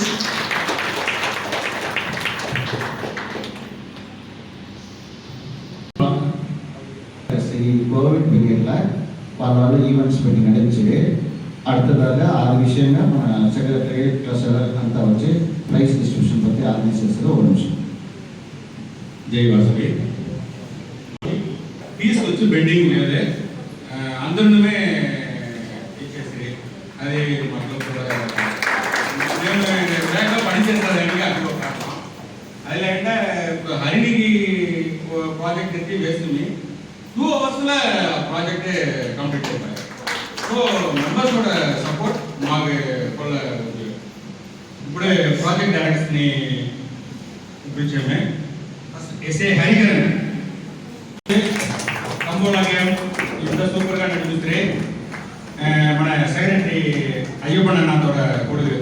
[SPEAKER 1] ఈ కోవిడ్ పీరియడ్లో వాళ్ళ ఈవెంట్స్ పెట్టి నడిచి அடுத்ததாக அது விஷயங்க మన సెక్రటరీ ట్రెషరర్ అంతా వచ్చి ప్రైస్ డిస్ట్రిబ్యూషన్ పற்றி ఆర్గనైజేషన్ ఒక నిమిషం.
[SPEAKER 3] జై వాసవి తీసుకొచ్చి బెడ్డింగ్ మీదే అందరినీ ఇచ్చేసి అది మాకు నేను వేగంగా పనిచేస్తానికి అది ఒక కారణం. అది లేకుండా ఇప్పుడు హరిణికి ప్రాజెక్ట్ ఎత్తి వేస్తుంది 2 అవర్స్లో ప్రాజెక్టే కంప్లీట్ అయిపోయాయి. సో మెంబర్స్ కూడా సపోర్ట్ మాకు ఇప్పుడే ప్రాజెక్ట్ డైరెక్టర్స్ని పిలిచామే. ఎస్ఏ హరిహరన్ కంబోలాగే ఇంత సూపర్గా నడిపిస్తే మన సెక్రటరీ అయ్యప్పన్న నాతో కొడుకు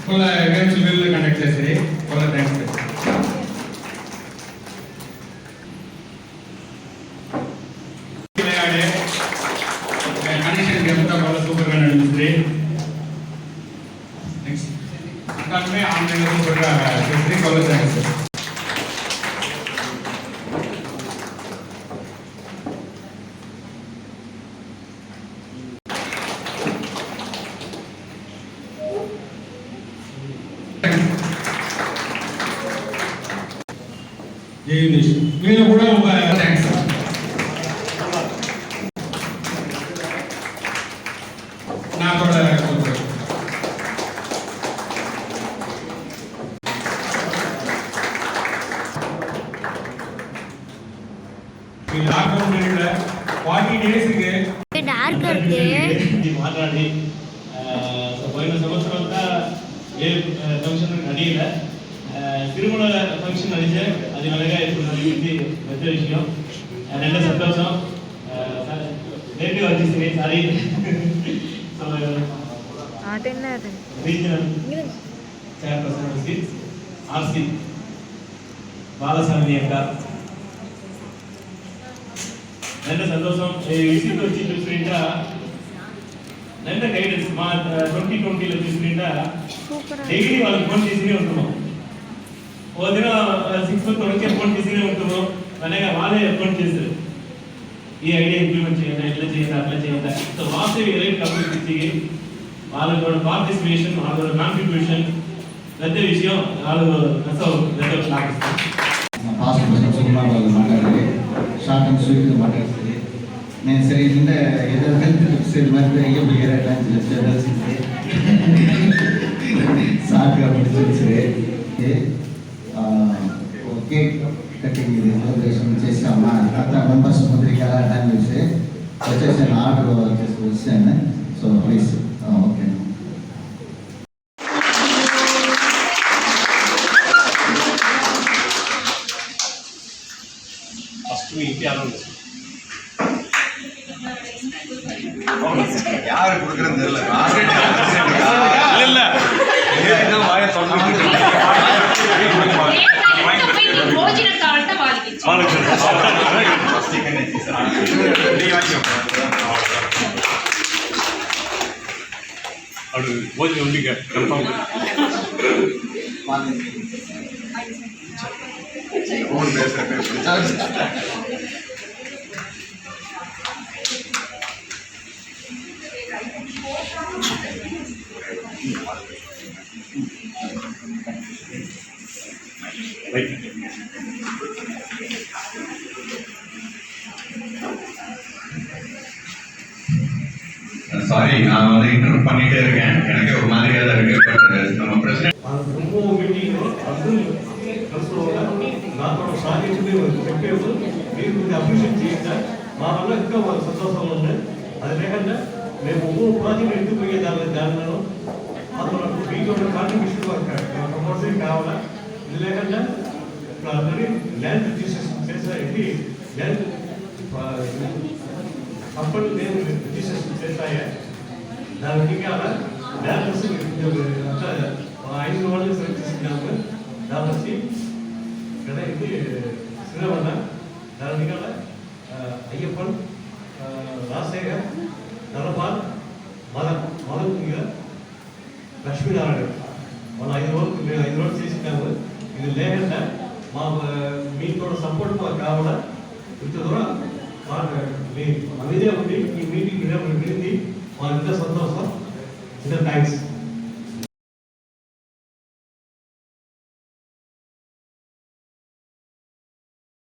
[SPEAKER 3] కొల్ల గేమ్స్ వీళ్ళు కండక్ట్ చేసి కొల్ల థ్యాంక్స్. కండిషన్ గేమ్స్ కొల్ల సూపర్గా నడిపిస్తే నెక్స్ట్ అట్లానే ఆన్లైన్ సూపర్గా చేసి కొల్ల థ్యాంక్స్. వీళ్ళు కూడా ఒక థ్యాంక్స్. నా కూడా ఈ లాక్డౌన్ పీరియడ్లో 40 డేస్కి
[SPEAKER 2] మాట్లాడి పోయిన సంవత్సరం అంతా ఏ ఫంక్షన్ నడియలే తిరుమల ఫంక్షన్ నడిచే అది మనగా ఇప్పుడు నడిగింది పెద్ద విషయం రెండో సంతోషం లేట్గా వచ్చేసింది సారీ సో రీజనల్ చైర్పర్సన్ వచ్చి ఆర్సి బాలస్వామి యొక్క రెండో సంతోషం ఈ విషయంలో వచ్చి చూసుకుంటా రెండో గైడెన్స్ మా 2020లో చూసుకుంటా డైలీ వాళ్ళకి ఫోన్ చేసినే ఉంటున్నాం ఓ దిన 6 మంత్ వరకే ఫోన్ చేసినే ఉంటున్నాం అనగా వాళ్ళే ఫోన్ చేశారు ఈ ఐడియా ఇంప్లిమెంట్ చేయండి ఇట్లా చేయండి అట్లా చేయండి సో వాస్తవ రైట్ కంప్లీట్ ఇచ్చి వాళ్ళకి కూడా పార్టిసిపేషన్ వాళ్ళ కాంట్రిబ్యూషన్ పెద్ద విషయం వాళ్ళు పెద్ద లాగిస్తారు
[SPEAKER 1] పాస్ట్ సుకుమార్ వాళ్ళు మాట్లాడాలి షార్ట్ అండ్ స్వీట్గా మాట్లాడుతుంది నేను సరే ఇంత ఏదో హెల్త్ టిప్స్ మరి అయ్యే పోయారట చెప్పాల్సిందే షార్ట్గా పిలిచింది కేక్ కటింగ్ ఇది సెలబ్రేషన్ చేసాము అంత మెంబర్స్ ముందుకు వెళ్ళడానికి వచ్చేసి ఆర్డర్ వచ్చాను so please okay
[SPEAKER 2] first meet யாரும்
[SPEAKER 7] யாரு கொடுக்குறது தெரியல இல்ல வாய
[SPEAKER 2] அப்படி போஜனம் உண்டிக்க கன்ஃபார்ம்
[SPEAKER 7] ஃபோன் பேசுறேன் சாரி நான் வந்து இன்டர்வியூ பண்ணிட்டே இருக்கேன் எனக்கு ஒரு மாதிரியா தான் இருக்கு பட் நம்ம பிரசிடென்ட்
[SPEAKER 2] ரொம்ப மீட்டிங் అబ్దుల్ కల్సోలా నాతో సాగించింది చెప్పేది మీరు కొంచెం అప్రిషియేట్ చేయండి మా వల్ల ఇంకా వాళ్ళ సంతోషంగా ఉంది అది లేకుండా మేము ఒక్కొక్క ప్రాజెక్ట్ ఎందుకు పోయే దానిలో అందులో మీకు కాంట్రిబ్యూషన్ కంపల్సరీ కావాలా ఇది లేకుండా ఇప్పుడు ఆల్రెడీ ల్యాండ్ రిజిస్ట్రేషన్ చేసాయండి ల్యాండ్ కంపెనీ నేను రిజిస్ట్రేషన్ చేస్తాయా దానికి కావాలా ల్యాండ్ 5 వాళ్ళు సెలెక్ట్ చేసినాము దాని వచ్చి ఇక్కడ ఇది శ్రీరమణ దాని కల అయ్యప్పన్ రాజశేఖర్ ధనపాల్ మదన్ లక్ష్మీనారాయణ మన 5 రోజులు మేము 5 రోజులు చేసినాము ఇది లేకుండా మా మీతో సపోర్ట్ మాకు కావాలా ఇంత దూరం మీదే ఉంది ఈ మీటింగ్ వినింది మా ఇంత సంతోషం ఇంత థ్యాంక్స్